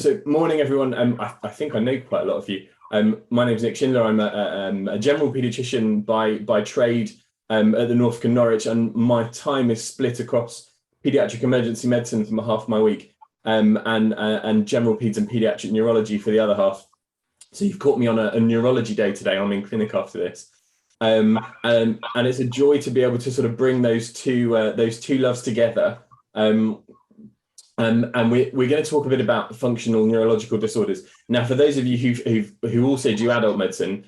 So, morning, everyone. I think I know quite a lot of you. My name is Nick Schindler. I'm a general paediatrician by trade at the Norfolk and Norwich, and my time is split across paediatric emergency medicine for half my week, and general peds and paediatric neurology for the other half. So you've caught me on a neurology day today. I'm in clinic after this, and it's a joy to be able to sort of bring those two loves together. And we're going to talk a bit about functional neurological disorders. Now, for those of you who also do adult medicine,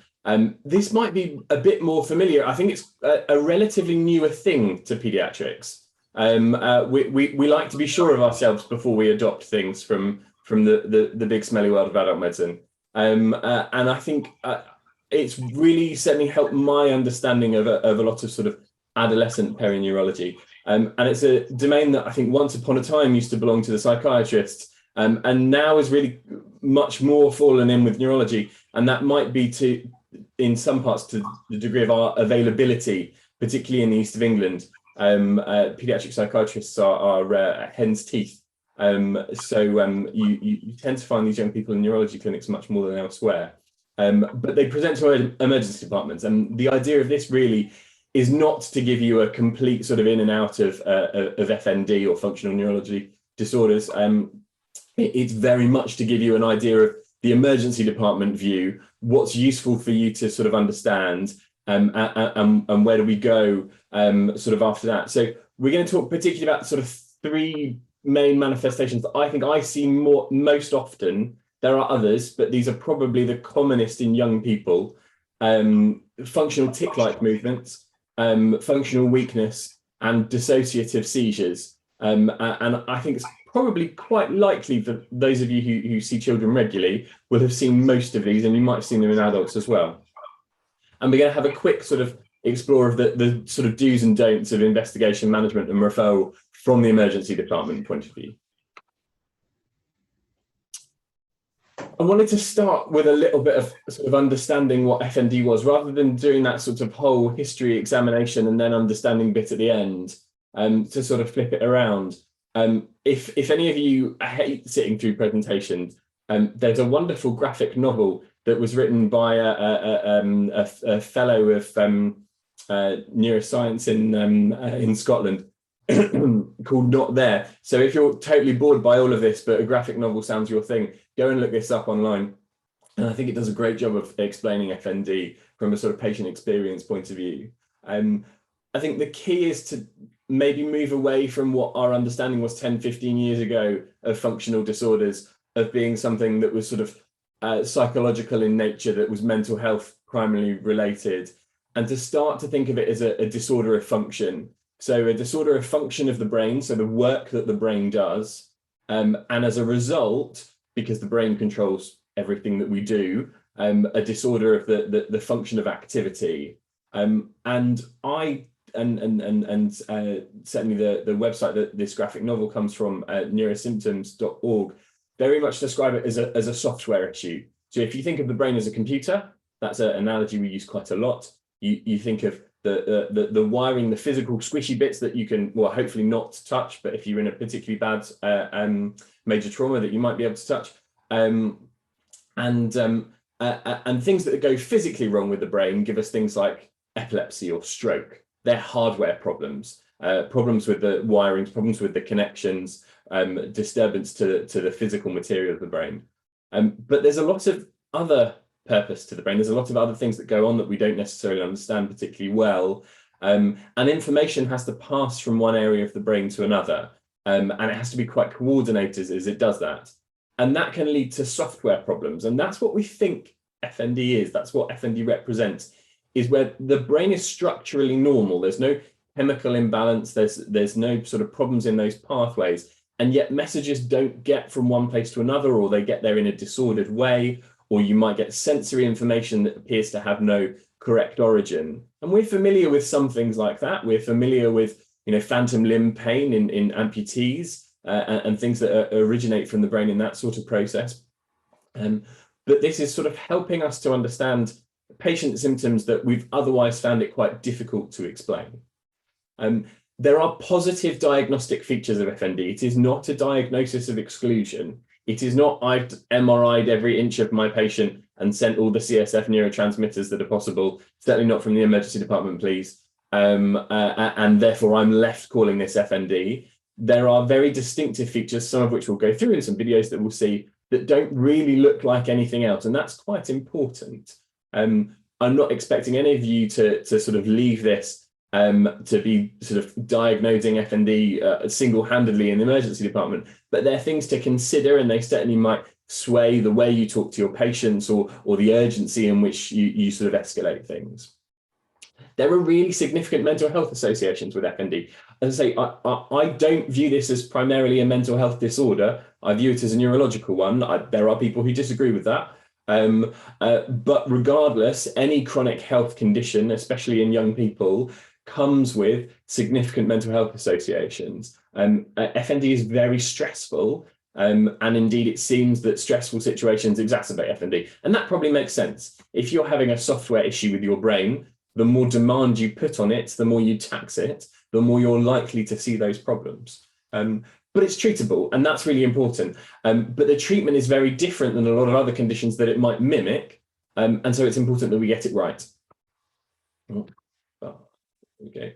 this might be a bit more familiar. I think it's a relatively newer thing to pediatrics. We like to be sure of ourselves before we adopt things from the big smelly world of adult medicine. And I think it's really certainly helped my understanding of a lot of sort of adolescent perineurology. And it's a domain that I think once upon a time used to belong to the psychiatrists, and now is really much more fallen in with neurology. And that might be in some parts to the degree of our availability, particularly in the east of England. Pediatric psychiatrists are hen's teeth. So you tend to find these young people in neurology clinics much more than elsewhere. But they present to emergency departments. And the idea of this really is not to give you a complete sort of in and out of FND or functional neurology disorders. It's very much to give you an idea of the emergency department view, what's useful for you to sort of understand, and where do we go sort of after that. So we're going to talk particularly about sort of three main manifestations that I think I see most often. There are others, but these are probably the commonest in young people. Functional tic-like movements, functional weakness, and dissociative seizures. And I think it's probably quite likely that those of you who see children regularly will have seen most of these, and you might have seen them in adults as well. And we're going to have a quick sort of explore of the sort of do's and don'ts of investigation, management, and referral from the emergency department point of view. I wanted to start with a little bit of sort of understanding what FND was, rather than doing that sort of whole history examination and then understanding bit at the end, to sort of flip it around. If any of you hate sitting through presentations, there's a wonderful graphic novel that was written by a fellow of neuroscience in Scotland called Not There. So if you're totally bored by all of this, but a graphic novel sounds your thing, go and look this up online. And I think it does a great job of explaining FND from a sort of patient experience point of view. I think the key is to maybe move away from what our understanding was 10, 15 years ago of functional disorders, of being something that was sort of psychological in nature, that was mental health primarily related, and to start to think of it as a disorder of function. So a disorder of function of the brain, so the work that the brain does, and as a result, because the brain controls everything that we do, a disorder of the function of activity. And certainly the website that this graphic novel comes from, neurosymptoms.org, very much describe it as a software issue. So if you think of the brain as a computer, that's an analogy we use quite a lot. You think of the wiring, the physical squishy bits that you can, well, hopefully not touch, but if you're in a particularly bad major trauma that you might be able to touch, and things that go physically wrong with the brain give us things like epilepsy or stroke. They're hardware problems, problems with the wirings, problems with the connections, disturbance to the physical material of the brain. But there's a lot of other purpose to the brain. There's a lot of other things that go on that we don't necessarily understand particularly well. And information has to pass from one area of the brain to another. And it has to be quite coordinated as it does that. And that can lead to software problems. And that's what we think FND is. That's what FND represents, is where the brain is structurally normal. There's no chemical imbalance. There's no sort of problems in those pathways. And yet messages don't get from one place to another, or they get there in a disordered way, or you might get sensory information that appears to have no correct origin. And we're familiar with some things like that. We're familiar with, phantom limb pain in amputees, and things that originate from the brain in that sort of process. But this is sort of helping us to understand patient symptoms that we've otherwise found it quite difficult to explain. There are positive diagnostic features of FND. It is not a diagnosis of exclusion. It is not I've MRI'd every inch of my patient and sent all the CSF neurotransmitters that are possible, certainly not from the emergency department, please. And therefore I'm left calling this FND. There are very distinctive features, some of which we'll go through in some videos that we'll see, that don't really look like anything else. And that's quite important. I'm not expecting any of you to sort of leave this to be sort of diagnosing FND single-handedly in the emergency department, but they're things to consider, and they certainly might sway the way you talk to your patients or the urgency in which you sort of escalate things. There are really significant mental health associations with FND. As I say, I don't view this as primarily a mental health disorder. I view it as a neurological one. There are people who disagree with that. But regardless, any chronic health condition, especially in young people, comes with significant mental health associations. FND is very stressful, and indeed it seems that stressful situations exacerbate FND. And that probably makes sense. If you're having a software issue with your brain, the more demand you put on it, the more you tax it, the more you're likely to see those problems. But it's treatable, and that's really important. But the treatment is very different than a lot of other conditions that it might mimic. And so it's important that we get it right. Okay.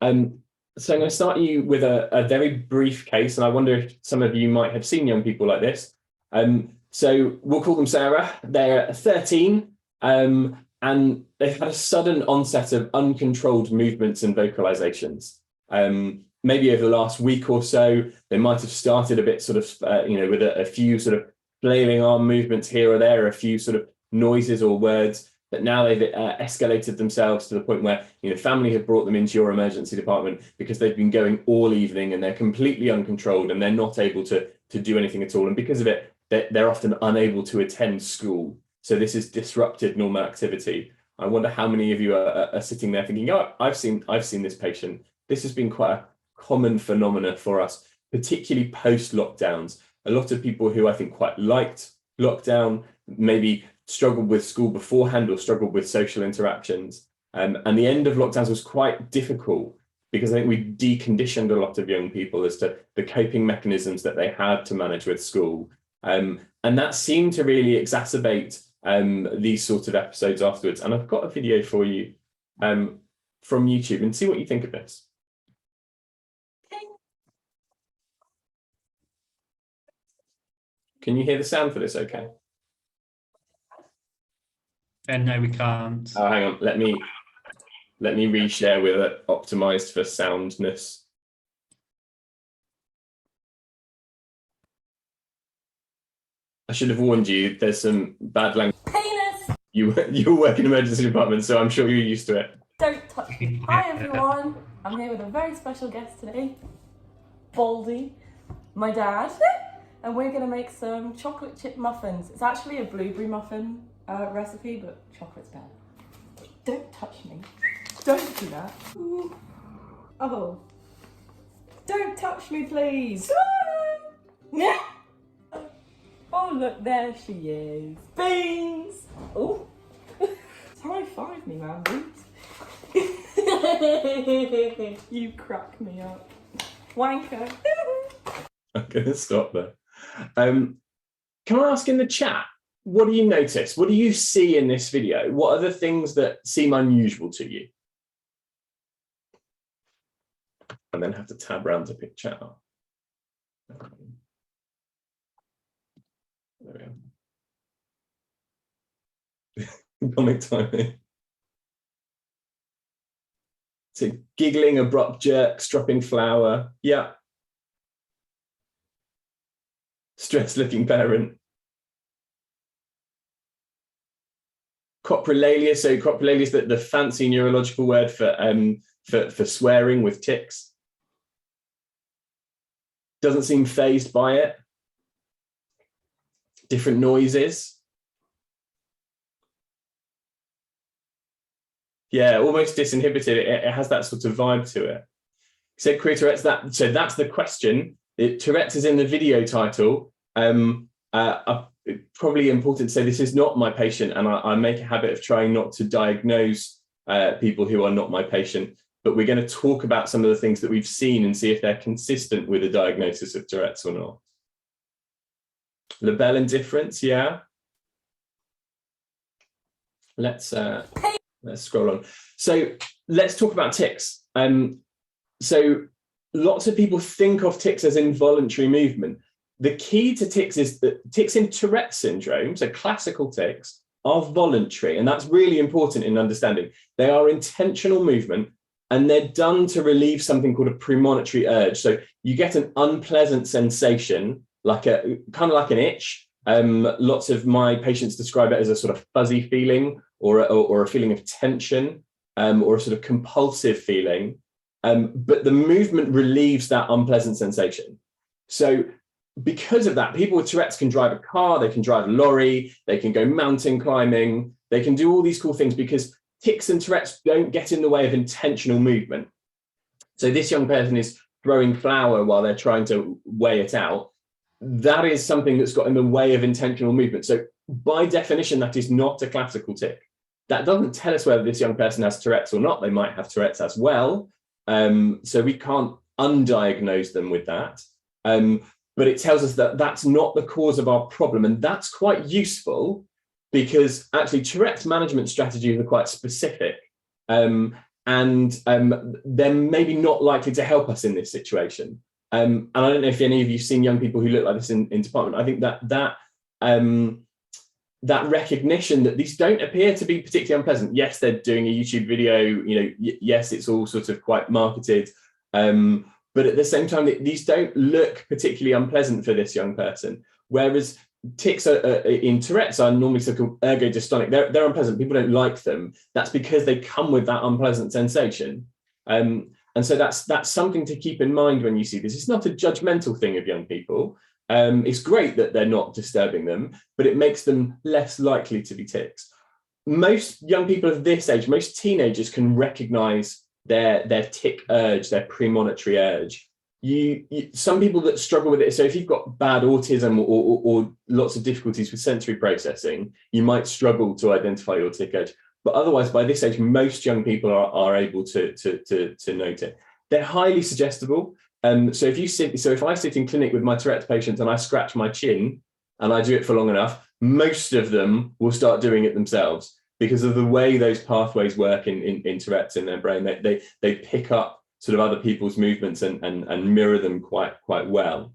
So I'm going to start you with a very brief case, and I wonder if some of you might have seen young people like this. So we'll call them Sarah. They're 13, and they've had a sudden onset of uncontrolled movements and vocalizations. Maybe over the last week or so, they might have started a bit sort of, with a few sort of flailing arm movements here or there, a few sort of noises or words, but now they've escalated themselves to the point where, family have brought them into your emergency department because they've been going all evening and they're completely uncontrolled and they're not able to do anything at all. And because of it, they're often unable to attend school. So this has disrupted normal activity. I wonder how many of you are sitting there thinking, oh, I've seen this patient. This has been quite a common phenomena for us, particularly post-lockdowns. A lot of people who I think quite liked lockdown, maybe struggled with school beforehand or struggled with social interactions. And the end of lockdowns was quite difficult because I think we deconditioned a lot of young people as to the coping mechanisms that they had to manage with school. And that seemed to really exacerbate these sorts of episodes afterwards. And I've got a video for you from YouTube, and see what you think of this. Can you hear the sound for this okay? No, we can't. Oh, hang on. Let me reshare with it optimized for soundness. I should have warned you, there's some bad language. Penis! You work in emergency department, so I'm sure you're used to it. Don't touch me. Hi everyone, I'm here with a very special guest today, Baldy, my dad, and we're going to make some chocolate chip muffins. It's actually a blueberry muffin recipe, but chocolate's better. Don't touch me. Don't do that. Ooh. Oh. Don't touch me, please. Oh, look, there she is. Beans! Oh. High five me, man, Beans. You crack me up. Wanker. I'm going to stop there. Can I ask in the chat, what do you notice? What do you see in this video? What are the things that seem unusual to you? And then have to tab around to pick chat up. There we go. Comic timing. So giggling, abrupt jerks, dropping flour. Yeah. Stressed looking parent. Coprolalia. So coprolalia is the fancy neurological word for swearing with tics. Doesn't seem fazed by it. Different noises. Yeah, almost disinhibited. It has that sort of vibe to it. Said queer Tourette's. So that's the question. Tourette's is in the video title. Probably important to say this is not my patient, and I make a habit of trying not to diagnose people who are not my patient. But we're going to talk about some of the things that we've seen and see if they're consistent with a diagnosis of Tourette's or not. Labellin difference, yeah. Let's scroll on. So let's talk about tics. So lots of people think of tics as involuntary movement. The key to tics is that tics in Tourette syndrome, so classical tics, are voluntary, and that's really important in understanding. They are intentional movement, and they're done to relieve something called a premonitory urge. So you get an unpleasant sensation, like a kind of like an itch. Lots of my patients describe it as a sort of fuzzy feeling, or a feeling of tension, or a sort of compulsive feeling. But the movement relieves that unpleasant sensation. So because of that, people with Tourette's can drive a car, they can drive a lorry, they can go mountain climbing, they can do all these cool things because tics and Tourette's don't get in the way of intentional movement. So this young person is throwing flour while they're trying to weigh it out. That is something that's got in the way of intentional movement. So by definition, that is not a classical tic. That doesn't tell us whether this young person has Tourette's or not. They might have Tourette's as well. So we can't undiagnose them with that. But it tells us that that's not the cause of our problem. And that's quite useful because actually Tourette's management strategies are quite specific. And they're maybe not likely to help us in this situation. And I don't know if any of you have seen young people who look like this in department. I think that recognition that these don't appear to be particularly unpleasant. Yes, they're doing a YouTube video, yes, it's all sort of quite marketed. But at the same time, these don't look particularly unpleasant for this young person. Whereas tics in Tourette's are normally so-called ergodystonic. They're unpleasant. People don't like them. That's because they come with that unpleasant sensation. And so that's something to keep in mind when you see this. It's not a judgmental thing of young people. It's great that they're not disturbing them, but it makes them less likely to be tics. Most young people of this age, most teenagers can recognize their tic urge, their premonitory urge. Some people that struggle with it, so if you've got bad autism or lots of difficulties with sensory processing, you might struggle to identify your tic urge. But otherwise, by this age, most young people are able to note it. They're highly suggestible. So if I sit in clinic with my Tourette's patients and I scratch my chin and I do it for long enough, most of them will start doing it themselves because of the way those pathways work in Tourette's in their brain. They pick up sort of other people's movements and mirror them quite well.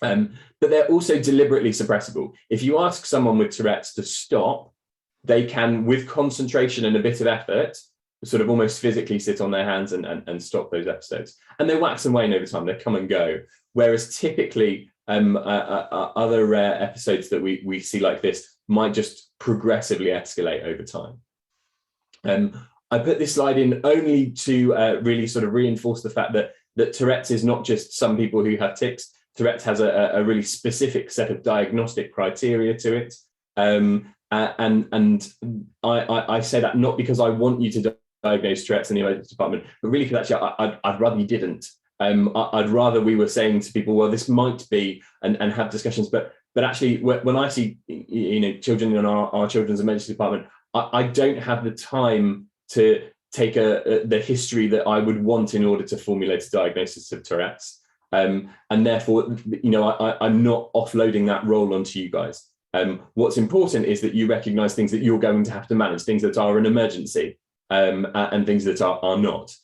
But they're also deliberately suppressible. If you ask someone with Tourette's to stop, they can, with concentration and a bit of effort, sort of almost physically sit on their hands and stop those episodes. And they wax and wane over time, they come and go. Whereas typically other rare episodes that we see like this might just progressively escalate over time. I put this slide in only to really sort of reinforce the fact that Tourette's is not just some people who have tics. Tourette's has a really specific set of diagnostic criteria to it. And I say that not because I want you to diagnose Tourette's in the emergency department, but really because actually I'd rather you didn't. I'd rather we were saying to people, well, this might be, and have discussions, but actually when I see children in our children's emergency department, I don't have the time to take the history that I would want in order to formulate a diagnosis of Tourette's. And therefore, I'm not offloading that role onto you guys. What's important is that you recognize things that you're going to have to manage, things that are an emergency, and things that are not.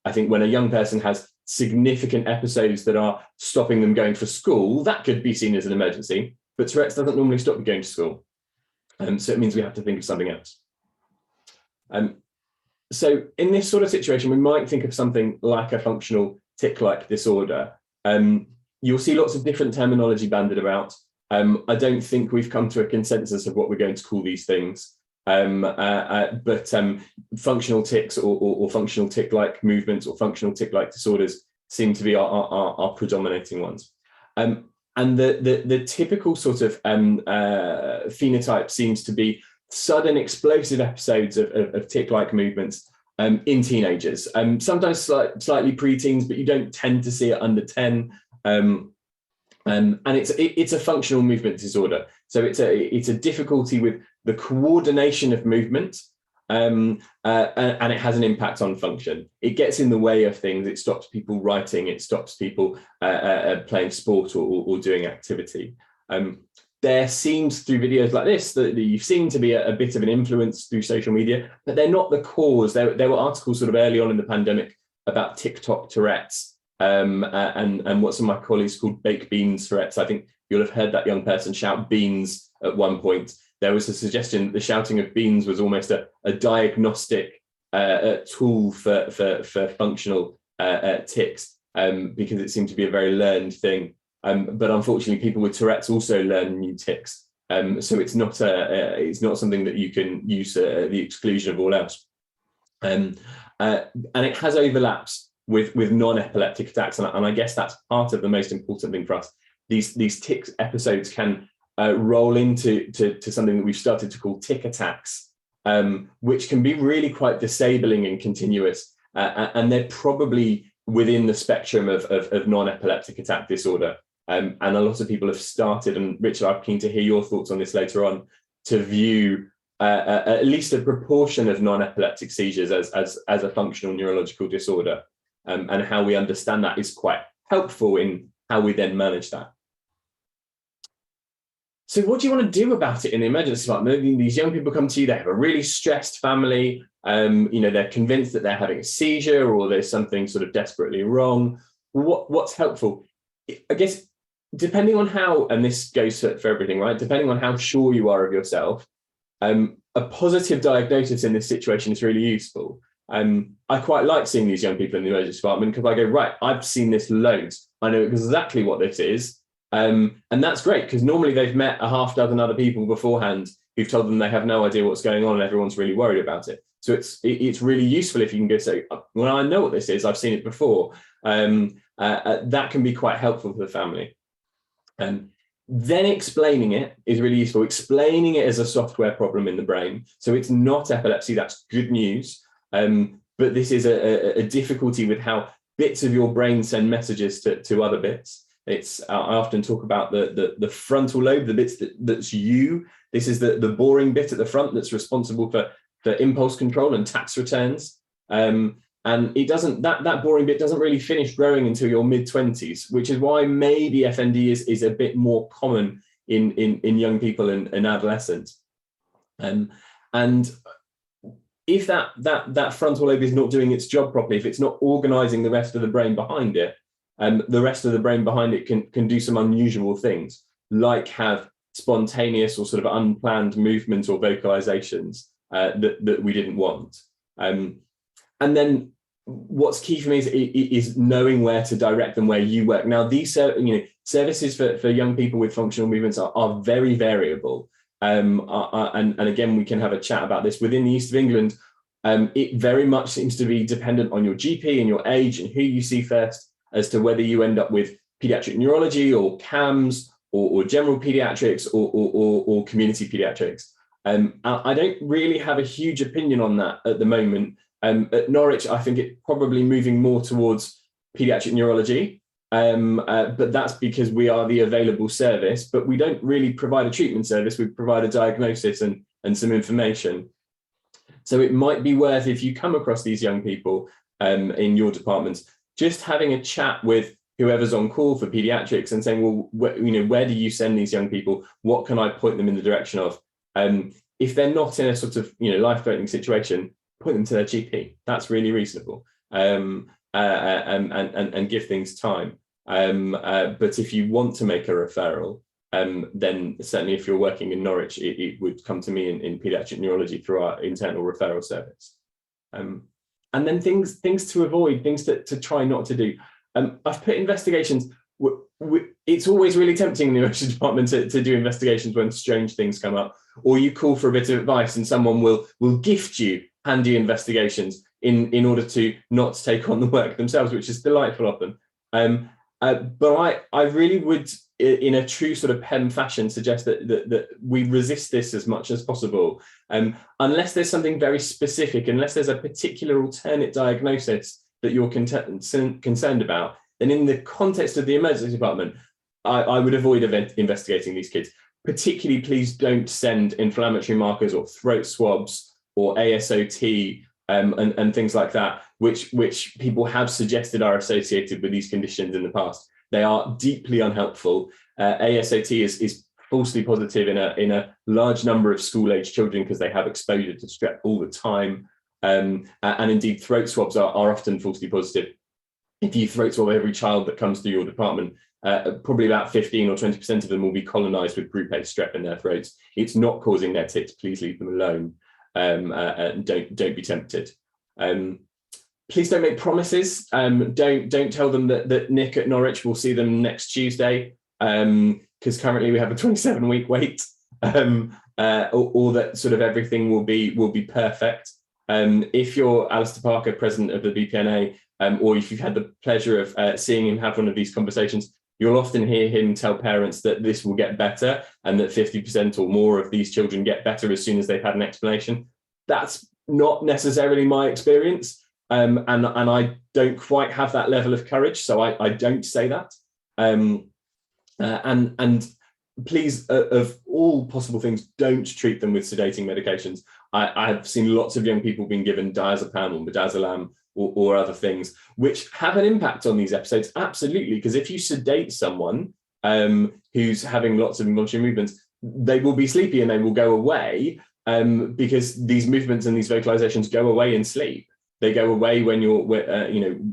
I think when a young person has significant episodes that are stopping them going for school, that could be seen as an emergency, but Tourette's doesn't normally stop you going to school. So it means we have to think of something else. So in this sort of situation, we might think of something like a functional tic-like disorder. You'll see lots of different terminology bandied about. I don't think we've come to a consensus of what we're going to call these things. But functional tics or functional tic-like movements or functional tic-like disorders seem to be our predominating ones. And the typical sort of phenotype seems to be sudden explosive episodes of tic-like movements in teenagers. Sometimes slightly pre-teens, but you don't tend to see it under 10. And it's a functional movement disorder. So it's a difficulty with the coordination of movement, and it has an impact on function. It gets in the way of things. It stops people writing. It stops people playing sport or doing activity. There seems through videos like this that you seem to be a bit of an influence through social media, but they're not the cause. There were articles sort of early on in the pandemic about TikTok Tourette's and what some of my colleagues called baked beans Tourette's. I think you'll have heard that young person shout beans at one point. There was a suggestion that the shouting of beans was almost a diagnostic tool for functional tics because it seemed to be a very learned thing. But unfortunately, people with Tourette's also learn new tics. So it's not something that you can use at the exclusion of all else. And it has overlaps with non-epileptic attacks. And I guess that's part of the most important thing for us. These tics episodes can roll into something that we've started to call tic attacks, which can be really quite disabling and continuous. And they're probably within the spectrum of non-epileptic attack disorder. And a lot of people have started, and Richard, I'm keen to hear your thoughts on this later on, to view at least a proportion of non-epileptic seizures as a functional neurological disorder. And how we understand that is quite helpful in how we then manage that. So what do you want to do about it in the emergency department? These young people come to you, they have a really stressed family, they're convinced that they're having a seizure or there's something sort of desperately wrong. What's helpful? I guess, depending on how, and this goes for everything, right? Depending on how sure you are of yourself, a positive diagnosis in this situation is really useful. I quite like seeing these young people in the emergency department because I go, right, I've seen this loads. I know exactly what this is. And that's great because normally they've met a half dozen other people beforehand who've told them they have no idea what's going on and everyone's really worried about it. So it's really useful if you can go say, well, I know what this is, I've seen it before. That can be quite helpful for the family. Then explaining it is really useful. Explaining it as a software problem in the brain. So it's not epilepsy, that's good news. But this is a difficulty with how bits of your brain send messages to other bits. I often talk about the frontal lobe, the bits that's you. This is the boring bit at the front that's responsible for impulse control and tax returns. And it doesn't, that boring bit doesn't really finish growing until your mid-20s, which is why maybe FND is a bit more common in young people and adolescents. And if that frontal lobe is not doing its job properly, if it's not organizing the rest of the brain behind it, the rest of the brain behind it can do some unusual things, like have spontaneous or sort of unplanned movement or vocalizations that we didn't want. And then what's key for me is knowing where to direct them, where you work. Now, these services for young people with functional movements are very variable. And again, we can have a chat about this. Within the East of England, it very much seems to be dependent on your GP and your age and who you see first as to whether you end up with pediatric neurology or CAMS or general pediatrics or community pediatrics. I don't really have a huge opinion on that at the moment. At Norwich, I think it's probably moving more towards pediatric neurology, but that's because we are the available service, but we don't really provide a treatment service. We provide a diagnosis and some information. So it might be worth, if you come across these young people in your departments, just having a chat with whoever's on call for pediatrics and saying, well, where do you send these young people? What can I point them in the direction of? If they're not in a sort of life-threatening situation, point them to their GP. That's really reasonable, and give things time. But if you want to make a referral, then certainly if you're working in Norwich, it would come to me in pediatric neurology through our internal referral service. And then things to avoid, things to try not to do. I've put investigations. It's always really tempting in the emergency department to do investigations when strange things come up, or you call for a bit of advice and someone will gift you handy investigations in order to not take on the work themselves, which is delightful often. But I really would, in a true sort of PEM fashion, suggest that we resist this as much as possible. Unless there's something very specific, unless there's a particular alternate diagnosis that you're concerned about, then in the context of the emergency department, I would avoid investigating these kids. Particularly, please don't send inflammatory markers or throat swabs or ASOT, and things like that, which people have suggested are associated with these conditions in the past. They are deeply unhelpful. ASOT is falsely positive in a large number of school-age children because they have exposure to strep all the time. And indeed, throat swabs are often falsely positive. If you throat swab every child that comes through your department, probably about 15 or 20% of them will be colonized with group A strep in their throats. It's not causing their tics. Please leave them alone. Don't be tempted. Please don't make promises. Don't tell them that Nick at Norwich will see them next Tuesday, because currently we have a 27-week wait, or that sort of everything will be perfect. If you're Alistair Parker, president of the BPNA, or if you've had the pleasure of seeing him have one of these conversations, you'll often hear him tell parents that this will get better and that 50% or more of these children get better as soon as they've had an explanation. That's not necessarily my experience, and I don't quite have that level of courage, so I don't say that. And please, of all possible things, don't treat them with sedating medications. I've seen lots of young people being given diazepam or midazolam or other things, which have an impact on these episodes, absolutely, because if you sedate someone who's having lots of involuntary movements, they will be sleepy and they will go away, because these movements and these vocalizations go away in sleep. They go away when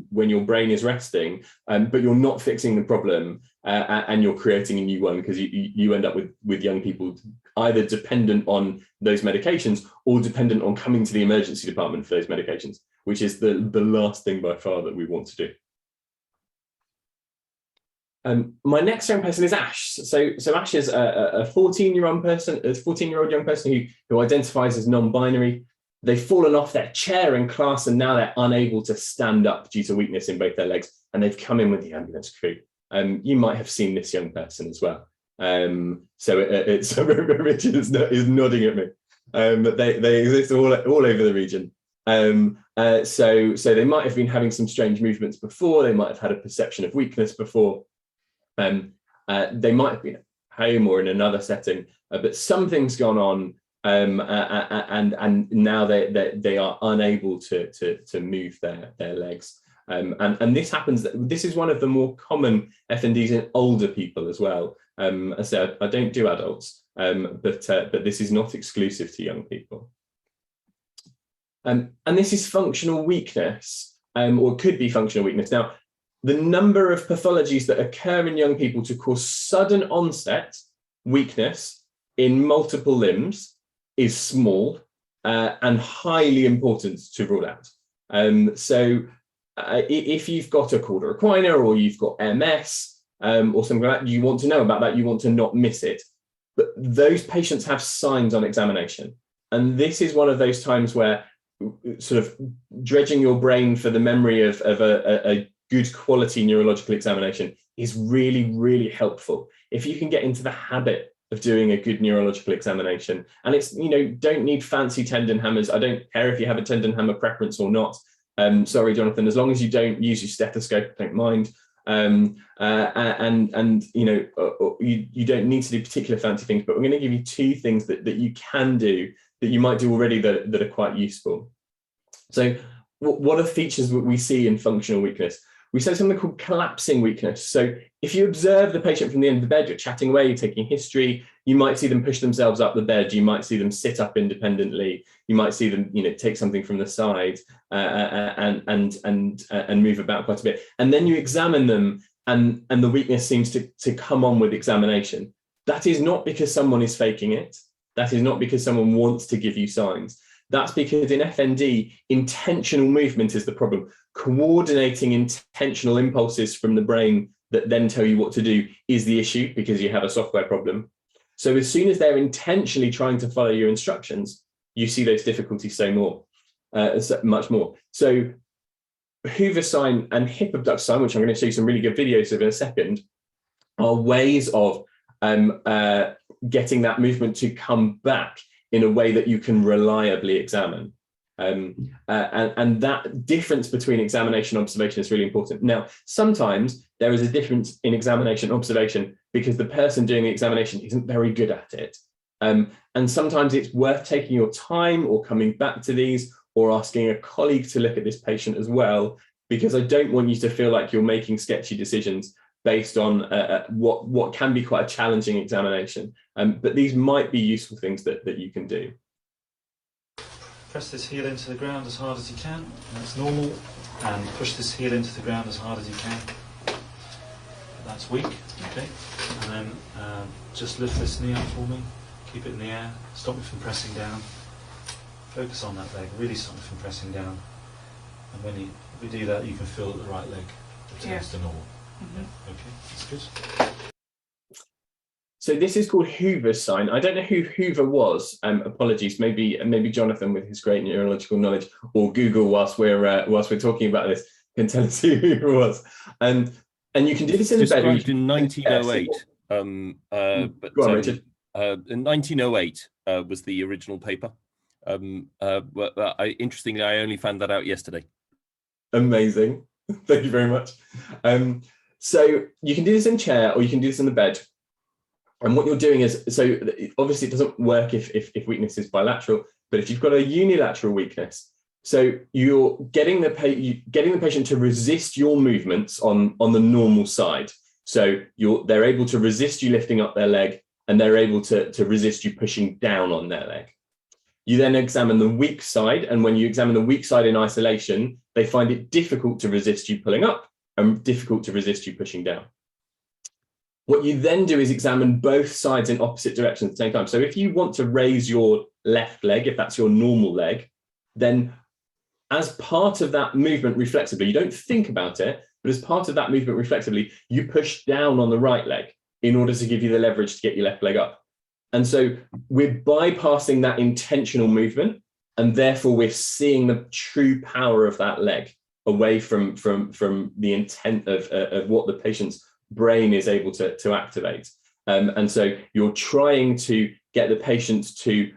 when your brain is resting, but you're not fixing the problem, and you're creating a new one, because you end up with young people either dependent on those medications or dependent on coming to the emergency department for those medications, which is the last thing by far that we want to do. My next young person is Ash. So Ash is a 14-year-old young person who identifies as non-binary. They've fallen off their chair in class and now they're unable to stand up due to weakness in both their legs, and they've come in with the ambulance crew. You might have seen this young person as well. So Richard is nodding at me. They exist all over the region. So they might have been having some strange movements before. They might have had a perception of weakness before. They might have been at home or in another setting, but something's gone on. And now they are unable to move their legs, and this happens. This is one of the more common FNDs in older people as well. As I said, I don't do adults, but this is not exclusive to young people. And this is functional weakness, or could be functional weakness. Now, the number of pathologies that occur in young people to cause sudden onset weakness in multiple limbs is small, and highly important to rule out. If you've got a cauda equina or you've got MS or something like that, you want to know about that, you want to not miss it. But those patients have signs on examination. And this is one of those times where sort of dredging your brain for the memory of a good quality neurological examination is really, really helpful. If you can get into the habit of doing a good neurological examination, and it's, don't need fancy tendon hammers. I don't care if you have a tendon hammer preference or not. Sorry, Jonathan, as long as you don't use your stethoscope, I don't mind. You don't need to do particular fancy things, but we're going to give you two things that you can do that you might do already that are quite useful. So what are features that we see in functional weakness? We say something called collapsing weakness. So if you observe the patient from the end of the bed, you're chatting away, you're taking history, you might see them push themselves up the bed, you might see them sit up independently, you might see them, take something from the side and move about quite a bit. And then you examine them and the weakness seems to come on with examination. That is not because someone is faking it. That is not because someone wants to give you signs. That's because in FND, intentional movement is the problem. Coordinating intentional impulses from the brain that then tell you what to do is the issue, because you have a software problem. So as soon as they're intentionally trying to follow your instructions, you see those difficulties much more. So Hoover sign and hip abductor sign, which I'm going to show you some really good videos of in a second, are ways of getting that movement to come back in a way that you can reliably examine. And that difference between examination and observation is really important. Now, sometimes there is a difference in examination and observation because the person doing the examination isn't very good at it. And sometimes it's worth taking your time or coming back to these or asking a colleague to look at this patient as well, because I don't want you to feel like you're making sketchy decisions based on what can be quite a challenging examination. But these might be useful things that you can do. Press this heel into the ground as hard as you can, that's normal, and push this heel into the ground as hard as you can. That's weak, okay. And then just lift this knee up for me, keep it in the air, stop me from pressing down. Focus on that leg, really stop me from pressing down. And when we do that, you can feel that the right leg returns to normal. Mm-hmm. Okay, that's good. So this is called Hoover's sign. I don't know who Hoover was. Apologies. Maybe Jonathan, with his great neurological knowledge, or Google whilst we're talking about this, can tell us who Hoover was. And you can do this in the bed. Described in 1908. Go on, Richard. In 1908 was the original paper. Interestingly, I only found that out yesterday. Amazing. Thank you very much. So you can do this in chair or you can do this in the bed. And what you're doing is, so obviously it doesn't work if weakness is bilateral, but if you've got a unilateral weakness, so you're getting the patient to resist your movements on the normal side. So they're able to resist you lifting up their leg, and they're able to resist you pushing down on their leg. You then examine the weak side, and when you examine the weak side in isolation, they find it difficult to resist you pulling up and difficult to resist you pushing down. What you then do is examine both sides in opposite directions at the same time. So if you want to raise your left leg, if that's your normal leg, then as part of that movement reflexively, you don't think about it, but as part of that movement reflexively, you push down on the right leg in order to give you the leverage to get your left leg up. And so we're bypassing that intentional movement, and therefore we're seeing the true power of that leg away from the intent of what the patient's brain is able to activate. And so you're trying to get the patient to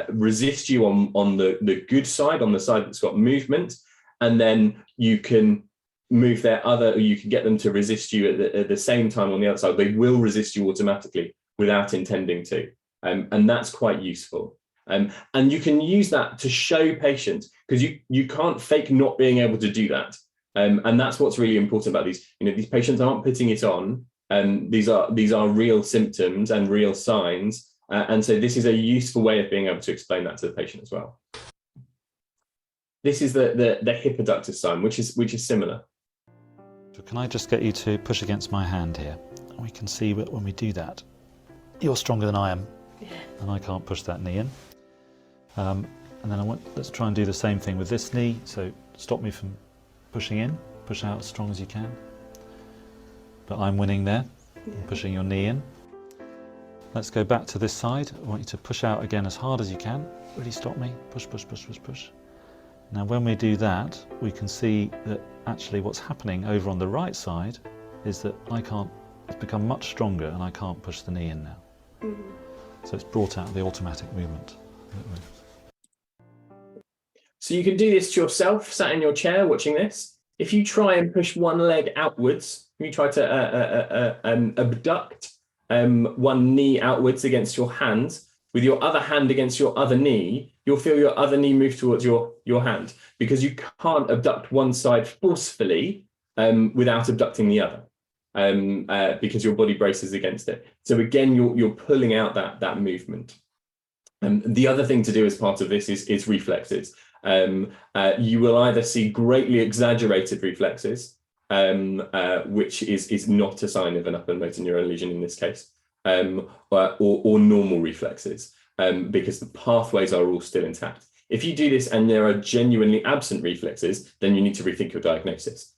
resist you on the good side, on the side that's got movement, and then you can move you can get them to resist you at the same time on the other side. They will resist you automatically without intending to, and that's quite useful. And you can use that to show patients, because you can't fake not being able to do that. And that's what's really important about these. These patients aren't putting it on. These are real symptoms and real signs. And so this is a useful way of being able to explain that to the patient as well. This is the hip adductor sign, which is similar. So can I just get you to push against my hand here? We can see that when we do that, you're stronger than I am, and I can't push that knee in. And then let's try and do the same thing with this knee. So stop me from pushing in, push out as strong as you can. But I'm winning there, pushing your knee in. Let's go back to this side. I want you to push out again as hard as you can. Really stop me, push, push, push, push, push. Now when we do that, we can see that actually what's happening over on the right side is that it's become much stronger and I can't push the knee in now. Mm-hmm. So it's brought out the automatic movement. So you can do this to yourself, sat in your chair watching this. If you try and push one leg outwards, you try to abduct one knee outwards against your hand, with your other hand against your other knee, you'll feel your other knee move towards your hand, because you can't abduct one side forcefully without abducting the other, because your body braces against it. So again, you're pulling out that movement. The other thing to do as part of this is reflexes. You will either see greatly exaggerated reflexes, which is not a sign of an upper motor neuron lesion in this case, or normal reflexes, because the pathways are all still intact. If you do this and there are genuinely absent reflexes, then you need to rethink your diagnosis.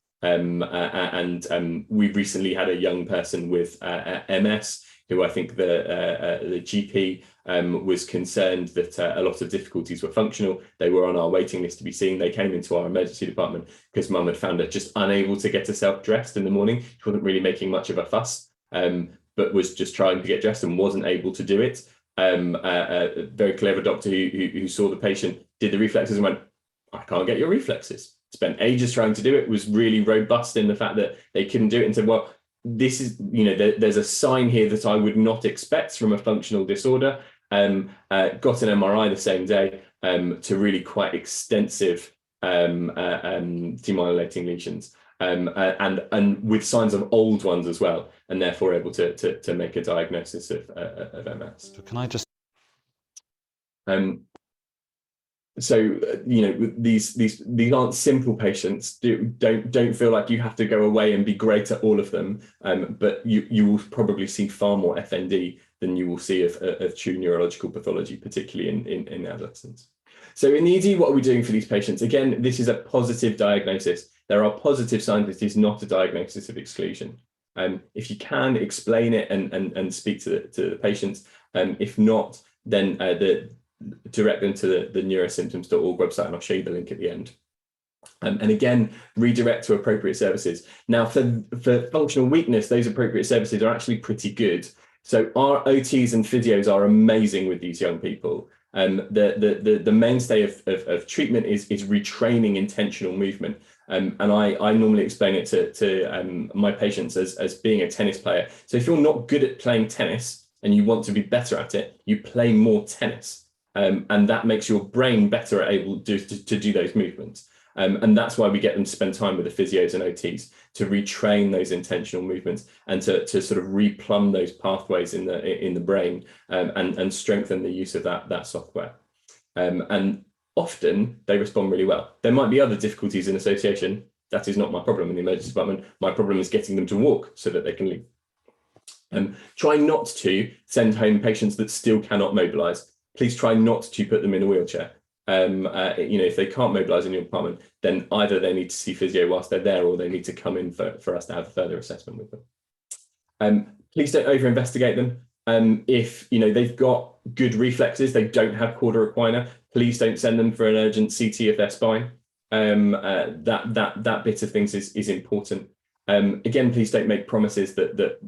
We've recently had a young person with MS, who I think the GP was concerned that a lot of difficulties were functional. They were on our waiting list to be seen. They came into our emergency department because mum had found her just unable to get herself dressed in the morning. She wasn't really making much of a fuss, but was just trying to get dressed and wasn't able to do it. A very clever doctor who saw the patient, did the reflexes and went, I can't get your reflexes. Spent ages trying to do it, was really robust in the fact that they couldn't do it, and said, well, this is, there's a sign here that I would not expect from a functional disorder. Got an MRI the same day to really quite extensive demyelinating lesions, and with signs of old ones as well, and therefore able to make a diagnosis of MS. So can I just So these aren't simple patients. Don't feel like you have to go away and be great at all of them. But you will probably see far more FND than you will see of true neurological pathology, particularly in adolescents. So in the ED, what are we doing for these patients? Again, this is a positive diagnosis. There are positive signs. This is not a diagnosis of exclusion. If you can, explain it and speak to the patients. If not, then direct them to the neurosymptoms.org website, and I'll show you the link at the end. And again, redirect to appropriate services. Now, for functional weakness, those appropriate services are actually pretty good. So our OTs and physios are amazing with these young people. The mainstay of treatment is retraining intentional movement. And I normally explain it to my patients as being a tennis player. So if you're not good at playing tennis and you want to be better at it, you play more tennis. And that makes your brain better able to do those movements. And that's why we get them to spend time with the physios and OTs to retrain those intentional movements and to sort of replumb those pathways in the brain, and strengthen the use of that software. And often they respond really well. There might be other difficulties in association. That is not my problem in the emergency department. My problem is getting them to walk so that they can leave. Try not to send home patients that still cannot mobilize. Please try not to put them in a wheelchair. If they can't mobilize in your department, then either they need to see physio whilst they're there, or they need to come in for us to have a further assessment with them. Please don't over-investigate them. If they've got good reflexes, they don't have cauda equina, please don't send them for an urgent CT of their spine. That bit of things is important. Again, please don't make promises that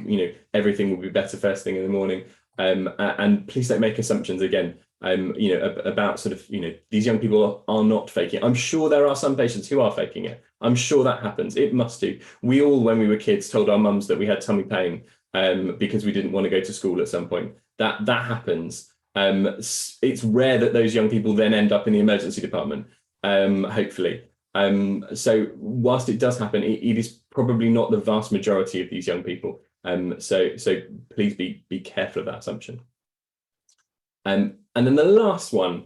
everything will be better first thing in the morning. And please don't make assumptions again, about sort of, these young people are not faking it. I'm sure there are some patients who are faking it. I'm sure that happens. It must do. We all, when we were kids, told our mums that we had tummy pain because we didn't want to go to school at some point. That happens. It's rare that those young people then end up in the emergency department, hopefully. So whilst it does happen, it is probably not the vast majority of these young people. So please be careful of that assumption. And then the last one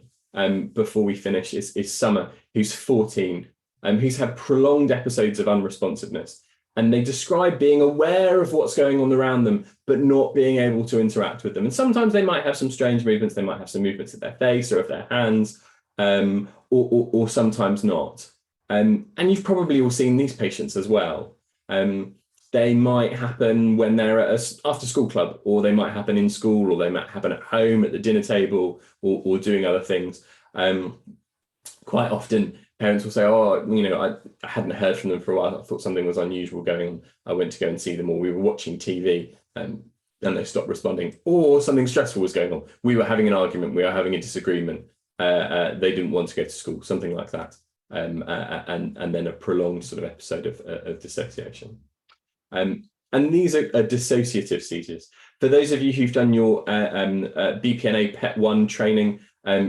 before we finish is Summer, who's 14, who's had prolonged episodes of unresponsiveness. And they describe being aware of what's going on around them, but not being able to interact with them. And sometimes they might have some strange movements. They might have some movements of their face or of their hands, or sometimes not. And you've probably all seen these patients as well. They might happen when they're at an after-school club, or they might happen in school, or they might happen at home at the dinner table, or doing other things. Quite often, parents will say, I hadn't heard from them for a while. I thought something was unusual going on. I went to go and see them, or we were watching TV, and they stopped responding, or something stressful was going on. We were having an argument. We were having a disagreement. They didn't want to go to school, something like that. And then a prolonged sort of episode of dissociation. And these are dissociative seizures. For those of you who've done your BPNA PET1 training,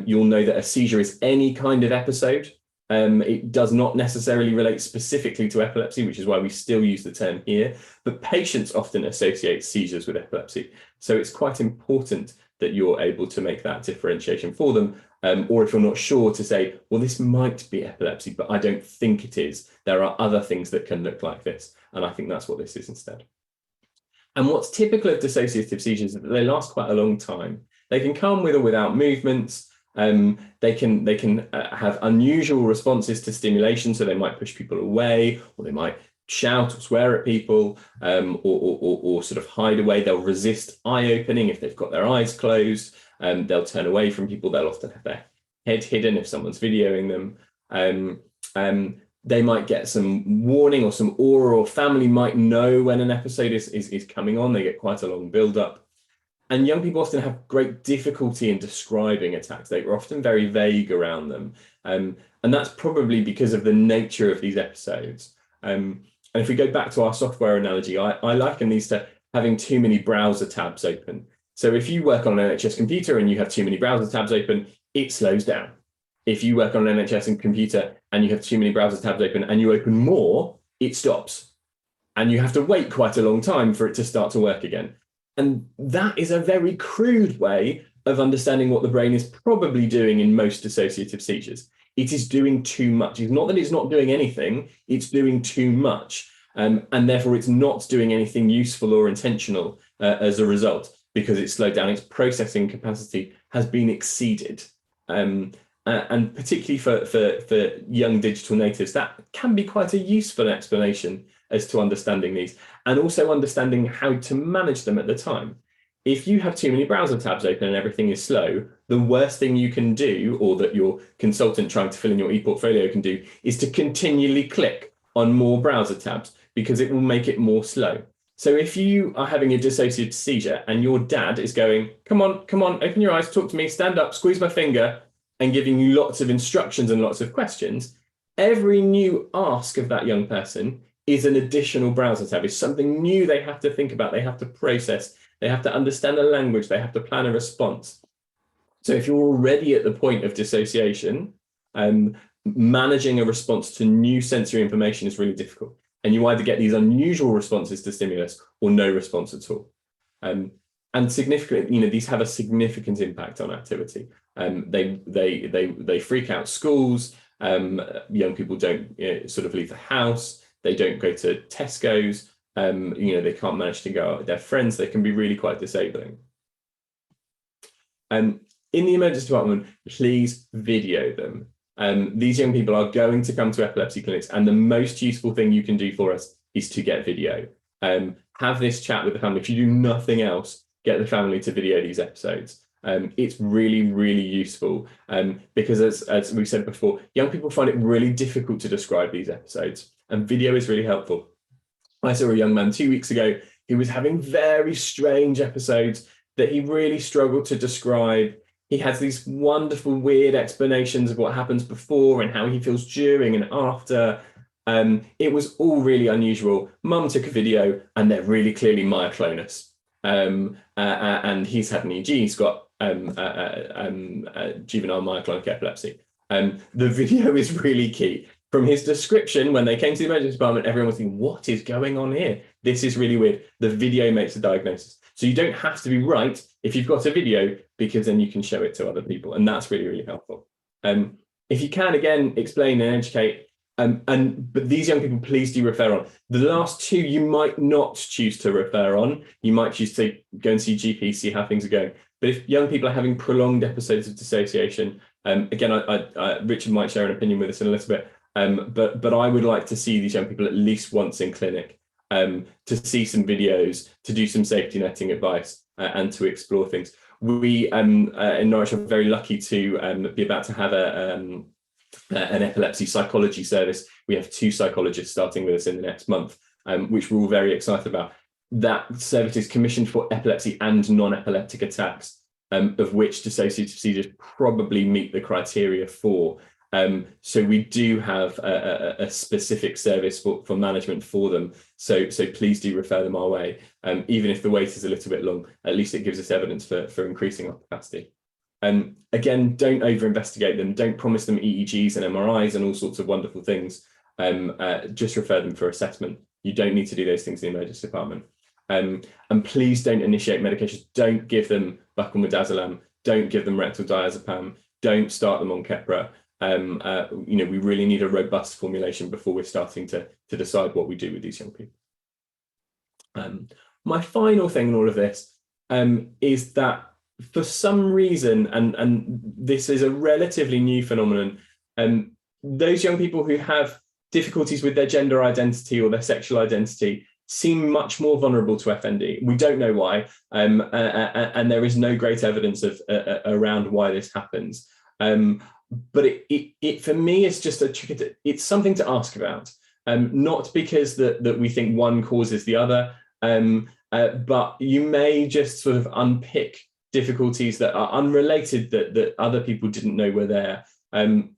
you'll know that a seizure is any kind of episode. It does not necessarily relate specifically to epilepsy, which is why we still use the term here, but patients often associate seizures with epilepsy. So it's quite important that you're able to make that differentiation for them, or if you're not sure, to say, well, this might be epilepsy, but I don't think it is. There are other things that can look like this, and I think that's what this is instead. And what's typical of dissociative seizures is that they last quite a long time. They can come with or without movements. They can have unusual responses to stimulation, so they might push people away, or they might shout or swear at people, or sort of hide away. They'll resist eye opening if they've got their eyes closed. They'll turn away from people. They'll often have their head hidden if someone's videoing them. They might get some warning or some aura, or family might know when an episode is coming on. They get quite a long build-up. And young people often have great difficulty in describing attacks. They're often very vague around them. And that's probably because of the nature of these episodes. And if we go back to our software analogy, I liken these to having too many browser tabs open. So if you work on an NHS computer and you have too many browser tabs open, it slows down. If you work on an NHS computer and you have too many browser tabs open and you open more, it stops. And you have to wait quite a long time for it to start to work again. And that is a very crude way of understanding what the brain is probably doing in most dissociative seizures. It is doing too much. It's not that it's not doing anything, it's doing too much. And therefore it's not doing anything useful or intentional as a result, because it's slowed down. Its processing capacity has been exceeded. And particularly for young digital natives, that can be quite a useful explanation as to understanding these, and also understanding how to manage them at the time. If you have too many browser tabs open and everything is slow, the worst thing you can do, or that your consultant trying to fill in your e-portfolio can do, is to continually click on more browser tabs, because it will make it more slow. So if you are having a dissociative seizure and your dad is going, come on, open your eyes, talk to me, stand up, squeeze my finger, and giving you lots of instructions and lots of questions, every new ask of that young person is an additional browser tab. It's something new they have to think about, they have to process, they have to understand the language, they have to plan a response. So if you're already at the point of dissociation, managing a response to new sensory information is really difficult. And you either get these unusual responses to stimulus or no response at all. And significantly, these have a significant impact on activity. They freak out schools. Young people don't sort of leave the house. They don't go to Tesco's. They can't manage to go out with their friends. They can be really quite disabling. In the emergency department, please video them. These young people are going to come to epilepsy clinics, and the most useful thing you can do for us is to get video. Have this chat with the family. If you do nothing else, get the family to video these episodes. It's really, really useful because, as we said before, young people find it really difficult to describe these episodes, and video is really helpful. I saw a young man 2 weeks ago who was having very strange episodes that he really struggled to describe. He has these wonderful, weird explanations of what happens before and how he feels during and after. It was all really unusual. Mum took a video and they're really clearly myoclonus. And he's had an EEG, he's got juvenile myoclonic epilepsy. The video is really key. From his description, when they came to the emergency department, everyone was thinking, what is going on here? This is really weird. The video makes the diagnosis. So you don't have to be right if you've got a video, because then you can show it to other people. And that's really, really helpful. If you can, again, explain and educate. But these young people, please do refer on. The last two, you might not choose to refer on. You might choose to go and see GP, see how things are going. But if young people are having prolonged episodes of dissociation, again, Richard might share an opinion with us in a little bit. But I would like to see these young people at least once in clinic, to see some videos, to do some safety netting advice, and to explore things. We in Norwich are very lucky to be about to have an epilepsy psychology service. We have 2 psychologists starting with us in the next month, which we're all very excited about. That service is commissioned for epilepsy and non-epileptic attacks, of which dissociative seizures probably meet the criteria for. So we do have a specific service for management for them. So please do refer them our way. Even if the wait is a little bit long, at least it gives us evidence for increasing our capacity. Again, don't over-investigate them. Don't promise them EEGs and MRIs and all sorts of wonderful things. Just refer them for assessment. You don't need to do those things in the emergency department. And please don't initiate medications. Don't give them buccal midazolam. Don't give them rectal diazepam. Don't start them on Keppra. We really need a robust formulation before we're starting to decide what we do with these young people. My final thing in all of this is that for some reason, and this is a relatively new phenomenon, those young people who have difficulties with their gender identity or their sexual identity seem much more vulnerable to FND. We don't know why, and there is no great evidence around why this happens. But it for me is just it's something to ask about, not because that we think one causes the other, but you may just sort of unpick difficulties that are unrelated that other people didn't know were there.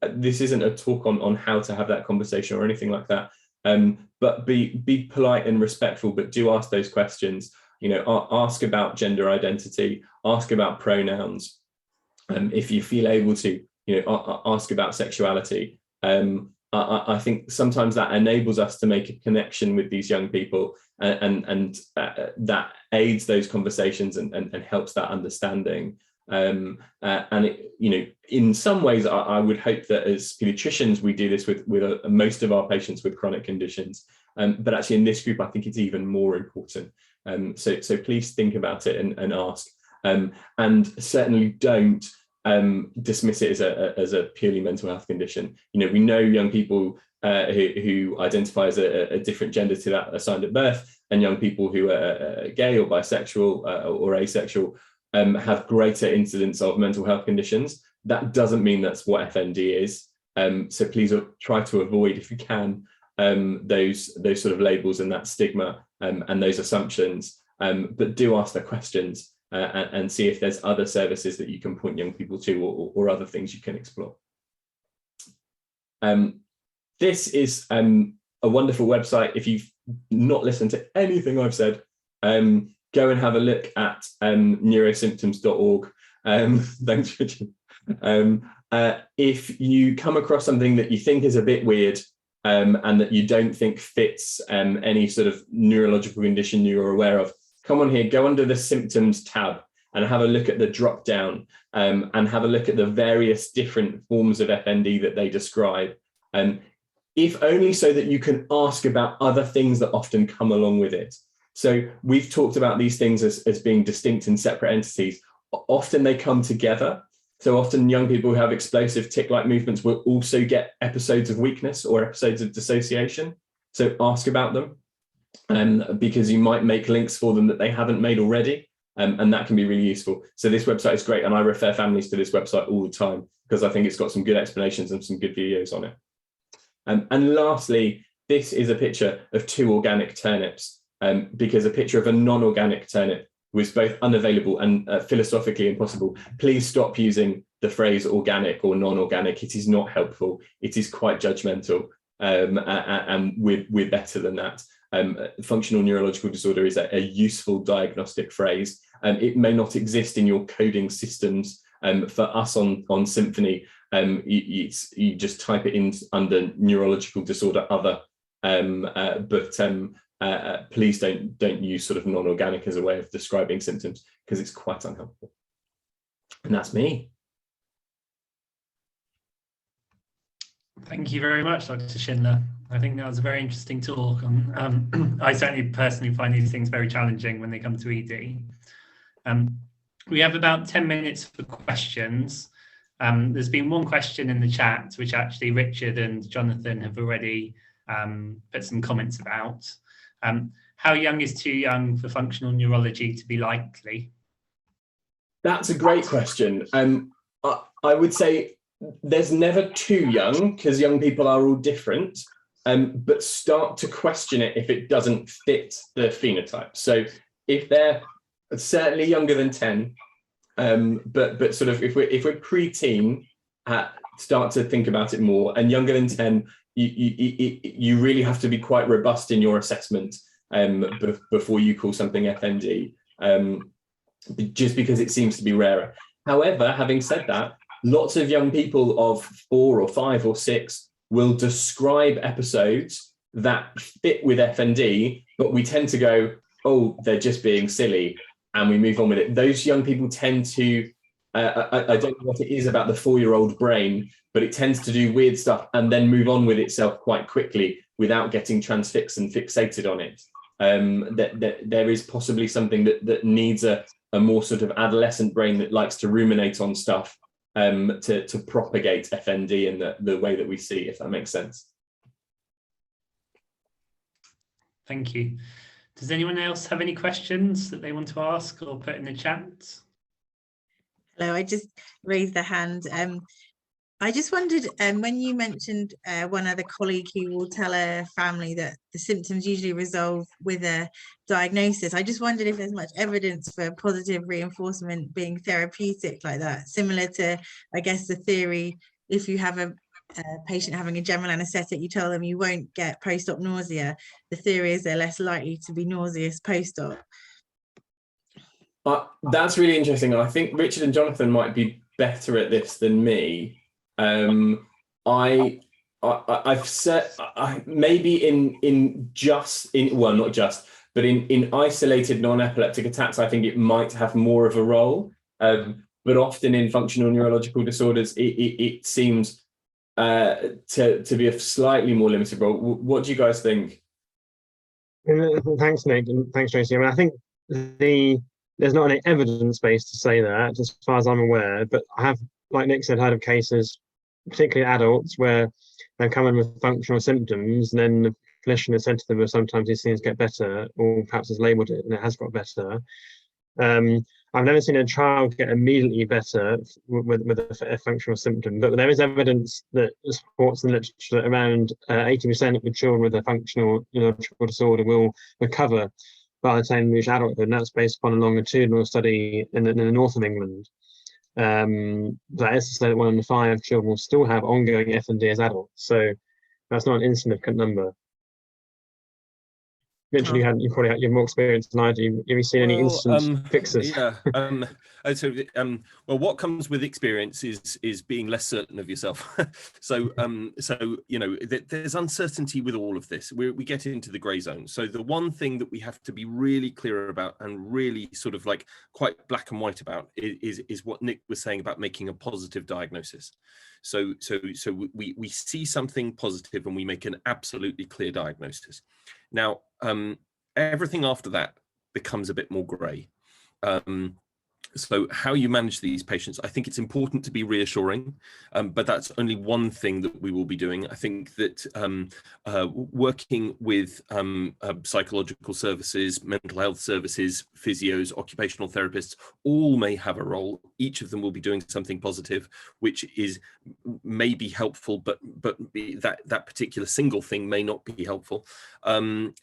This isn't a talk on how to have that conversation or anything like that, But be polite and respectful, but do ask those questions. You know, ask about gender identity, ask about pronouns. If you feel able to, you know, ask about sexuality. I think sometimes that enables us to make a connection with these young people, and that aids those conversations and helps that understanding. And it, you know, in some ways, I would hope that as pediatricians we do this with most of our patients with chronic conditions. But actually, in this group, I think it's even more important. So please think about it and ask. And certainly don't dismiss it as a purely mental health condition. You know, we know young people who identify as a different gender to that assigned at birth, and young people who are gay or bisexual or asexual have greater incidence of mental health conditions. That doesn't mean that's what FND is. So please try to avoid, if you can, those sort of labels and that stigma and those assumptions. But do ask the questions. And see if there's other services that you can point young people to, or other things you can explore. This is a wonderful website. If you've not listened to anything I've said, go and have a look at neurosymptoms.org. Thanks, Richard. If you come across something that you think is a bit weird, and that you don't think fits any sort of neurological condition you're aware of, come on here, go under the symptoms tab and have a look at the drop down, and have a look at the various different forms of FND that they describe. If only so that you can ask about other things that often come along with it. So we've talked about these things as being distinct and separate entities. Often they come together. So often young people who have explosive tic-like movements will also get episodes of weakness or episodes of dissociation. So ask about them. Because you might make links for them that they haven't made already, and that can be really useful. So this website is great, and I refer families to this website all the time because I think it's got some good explanations and some good videos on it. And lastly, this is a picture of 2 organic turnips, because a picture of a non-organic turnip was both unavailable and philosophically impossible. Please stop using the phrase organic or non-organic. It is not helpful. It is quite judgmental, and we're better than that. Functional neurological disorder is a useful diagnostic phrase. It may not exist in your coding systems. For us on Symphony, you just type it in under neurological disorder other. Please don't use sort of non-organic as a way of describing symptoms, because it's quite unhelpful. And that's me. Thank you very much, Dr. Schindler. I think that was a very interesting talk. I certainly personally find these things very challenging when they come to ED. We have about 10 minutes for questions. There's been one question in the chat, which actually Richard and Jonathan have already put some comments about. How young is too young for functional neurology to be likely? That's a great question. I would say there's never too young, because young people are all different, but start to question it if it doesn't fit the phenotype. So if they're certainly younger than 10, but sort of if we're pre-teen, start to think about it more. And younger than 10, you really have to be quite robust in your assessment before you call something FND, just because it seems to be rarer. However, having said that, lots of young people of 4 or 5 or 6 will describe episodes that fit with FND, but we tend to go, oh, they're just being silly, and we move on with it. Those young people tend to, I don't know what it is about the 4-year-old brain, but it tends to do weird stuff and then move on with itself quite quickly without getting transfixed and fixated on it. That there is possibly something that needs a more sort of adolescent brain that likes to ruminate on stuff, to propagate FND in the way that we see, if that makes sense. Thank you. Does anyone else have any questions that they want to ask or put in the chat? Hello, I just raised the hand. I just wondered, when you mentioned one other colleague who will tell a family that the symptoms usually resolve with a diagnosis, I just wondered if there's much evidence for positive reinforcement being therapeutic like that, similar to, I guess, the theory, if you have a patient having a general anaesthetic, you tell them you won't get post-op nausea, the theory is they're less likely to be nauseous post-op. That's really interesting. I think Richard and Jonathan might be better at this than me. I've said maybe not just, but in isolated non-epileptic attacks, I think it might have more of a role. But often in functional neurological disorders, it seems to be a slightly more limited role. What do you guys think? Thanks, Nick, and thanks, Tracy. I mean, I think there's not any evidence base to say that, as far as I'm aware, but I have, like Nick said, heard of cases, particularly adults, where they've come in with functional symptoms, and then the clinician has said to them, well, sometimes these things get better, or perhaps has labelled it and it has got better. I've never seen a child get immediately better with a functional symptom, but there is evidence that supports the literature that around 80% of the children with a functional neurological disorder will recover by the time they reach adulthood, and that's based upon a longitudinal study in the north of England. That is to say that 1 in 5 children will still have ongoing FND as adults, so that's not an insignificant number. Richard, you probably have more experience than I do. Have you seen any instant fixes? Yeah. Well, what comes with experience is being less certain of yourself. So there's uncertainty with all of this. We get into the grey zone. So the one thing that we have to be really clear about and really sort of like quite black and white about is what Nick was saying about making a positive diagnosis. So we see something positive and we make an absolutely clear diagnosis. Now, everything after that becomes a bit more grey. So how you manage these patients, I think it's important to be reassuring, but that's only one thing that we will be doing. I think that working with psychological services, mental health services, physios, occupational therapists, all may have a role. Each of them will be doing something positive, which is may be helpful, but that particular single thing may not be helpful. And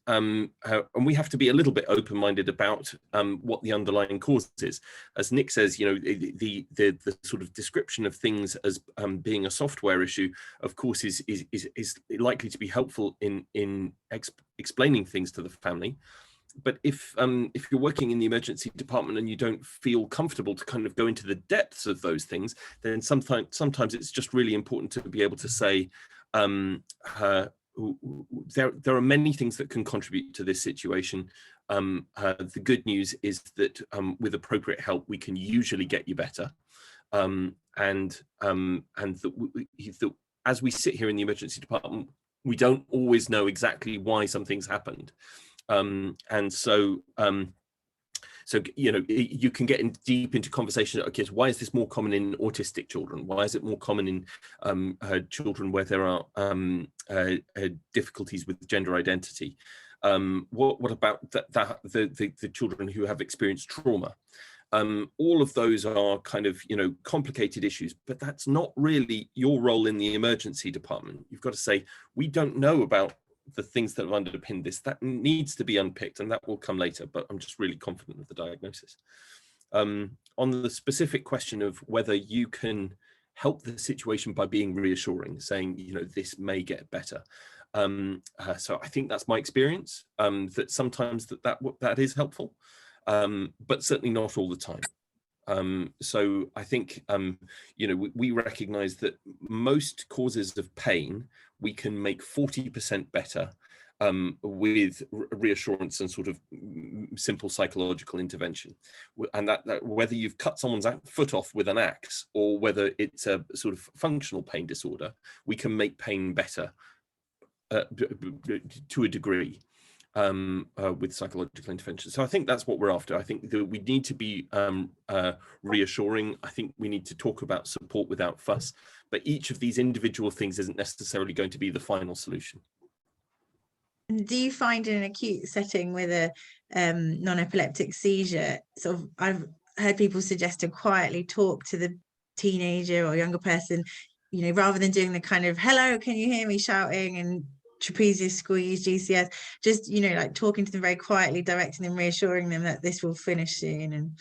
we have to be a little bit open-minded about what the underlying cause is. As Nick says, the sort of description of things as being a software issue, of course, is likely to be helpful in explaining things to the family. But if you're working in the emergency department and you don't feel comfortable to kind of go into the depths of those things, then sometimes it's just really important to be able to say, there are many things that can contribute to this situation. The good news is that with appropriate help, we can usually get you better. And as we sit here in the emergency department, we don't always know exactly why something's happened. And so you can get deep into conversation. Okay, so why is this more common in autistic children? Why is it more common in children where there are difficulties with gender identity? What about the children who have experienced trauma? All of those are kind of complicated issues, but that's not really your role in the emergency department. You've got to say, we don't know about the things that have underpinned this. That needs to be unpicked, and that will come later, but I'm just really confident of the diagnosis. On the specific question of whether you can help the situation by being reassuring, saying, this may get better. So I think that's my experience, that sometimes that is helpful, but certainly not all the time. So I think, we recognize that most causes of pain, we can make 40% better with reassurance and sort of simple psychological intervention. And that whether you've cut someone's foot off with an axe or whether it's a sort of functional pain disorder, we can make pain better to a degree. With psychological intervention. So I think that's what we're after. I think that we need to be reassuring. I think we need to talk about support without fuss, but each of these individual things isn't necessarily going to be the final solution. Do you find in an acute setting with a non-epileptic seizure, sort of, I've heard people suggest to quietly talk to the teenager or younger person, rather than doing the kind of, hello, can you hear me, shouting and trapezius squeeze, GCS, just like talking to them very quietly, directing them, reassuring them that this will finish soon. And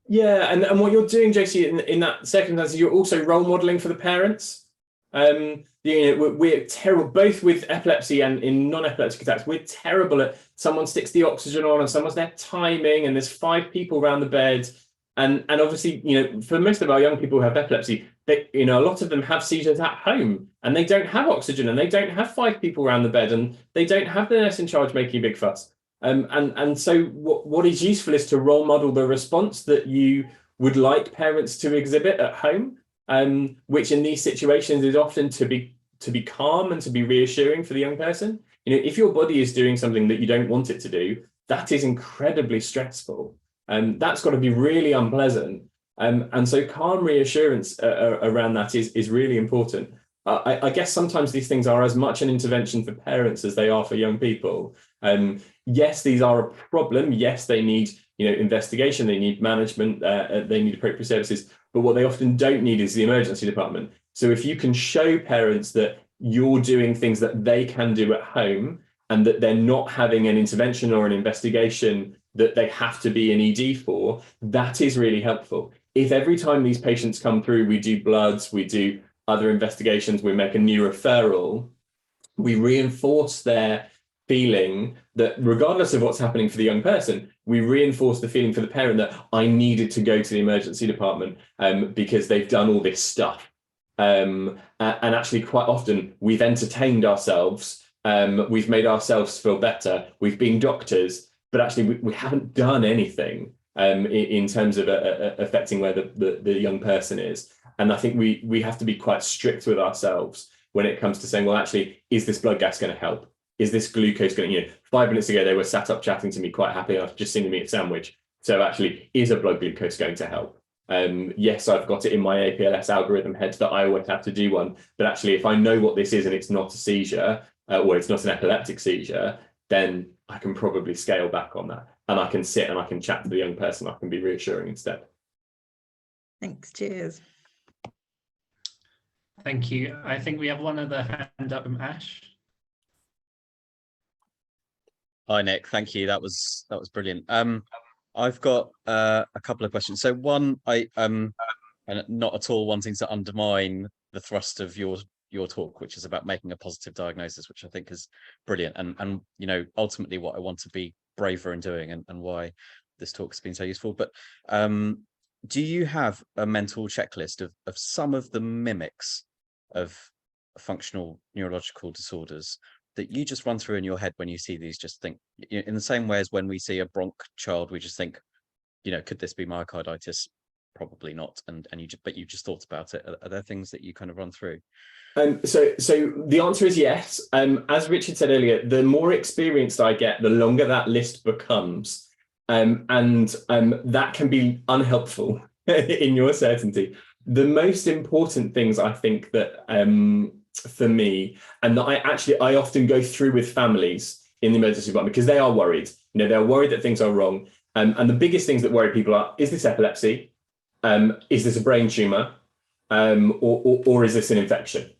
yeah, and what you're doing, JC, in that circumstance, you're also role modeling for the parents. We're terrible, both with epilepsy and in non-epileptic attacks. We're terrible at someone sticks the oxygen on and someone's there timing, and there's 5 people around the bed. And obviously, for most of our young people who have epilepsy, they, a lot of them have seizures at home and they don't have oxygen and they don't have 5 people around the bed and they don't have the nurse in charge making a big fuss. And so what is useful is to role model the response that you would like parents to exhibit at home, which in these situations is often to be calm and to be reassuring for the young person. If your body is doing something that you don't want it to do, that is incredibly stressful. And that's got to be really unpleasant. And so calm reassurance around that is really important. I guess sometimes these things are as much an intervention for parents as they are for young people. Yes, these are a problem. Yes, they need investigation, they need management, they need appropriate services. But what they often don't need is the emergency department. So if you can show parents that you're doing things that they can do at home and that they're not having an intervention or an investigation that they have to be in ED for, that is really helpful. If every time these patients come through, we do bloods, we do other investigations, we make a new referral, we reinforce their feeling that regardless of what's happening for the young person, we reinforce the feeling for the parent that I needed to go to the emergency department because they've done all this stuff. And actually quite often we've entertained ourselves, we've made ourselves feel better, we've been doctors, but actually we haven't done anything in terms of affecting where the young person is. And I think we have to be quite strict with ourselves when it comes to saying, well, actually, is this blood gas going to help? Is this glucose going to, 5 minutes ago, they were sat up chatting to me quite happy. I've just seen them eat a sandwich. So actually, is a blood glucose going to help? Yes, I've got it in my APLS algorithm head that I always have to do one. But actually, if I know what this is and it's not a seizure, or it's not an epileptic seizure, then I can probably scale back on that. And I can sit and I can chat to the young person. I can be reassuring instead. Thanks, cheers. Thank you. I think we have one other hand up from Ash. Hi, Nick. Thank you. That was brilliant. I've got a couple of questions. So one, and not at all wanting to undermine the thrust of your talk, which is about making a positive diagnosis, which I think is brilliant, and ultimately what I want to be braver in doing, and why this talk has been so useful. But do you have a mental checklist of some of the mimics of functional neurological disorders that you just run through in your head when you see these? Just think, in the same way as when we see a bronch child, we just think, could this be myocarditis? Probably not. And you just thought about it. Are there things that you kind of run through? So the answer is yes. As Richard said earlier, the more experienced I get, the longer that list becomes. And that can be unhelpful in your certainty. The most important things I think that for me, and that I often go through with families in the emergency department because they are worried. They're worried that things are wrong. And the biggest things that worry people are: is this epilepsy? Is this a brain tumor? Or is this an infection?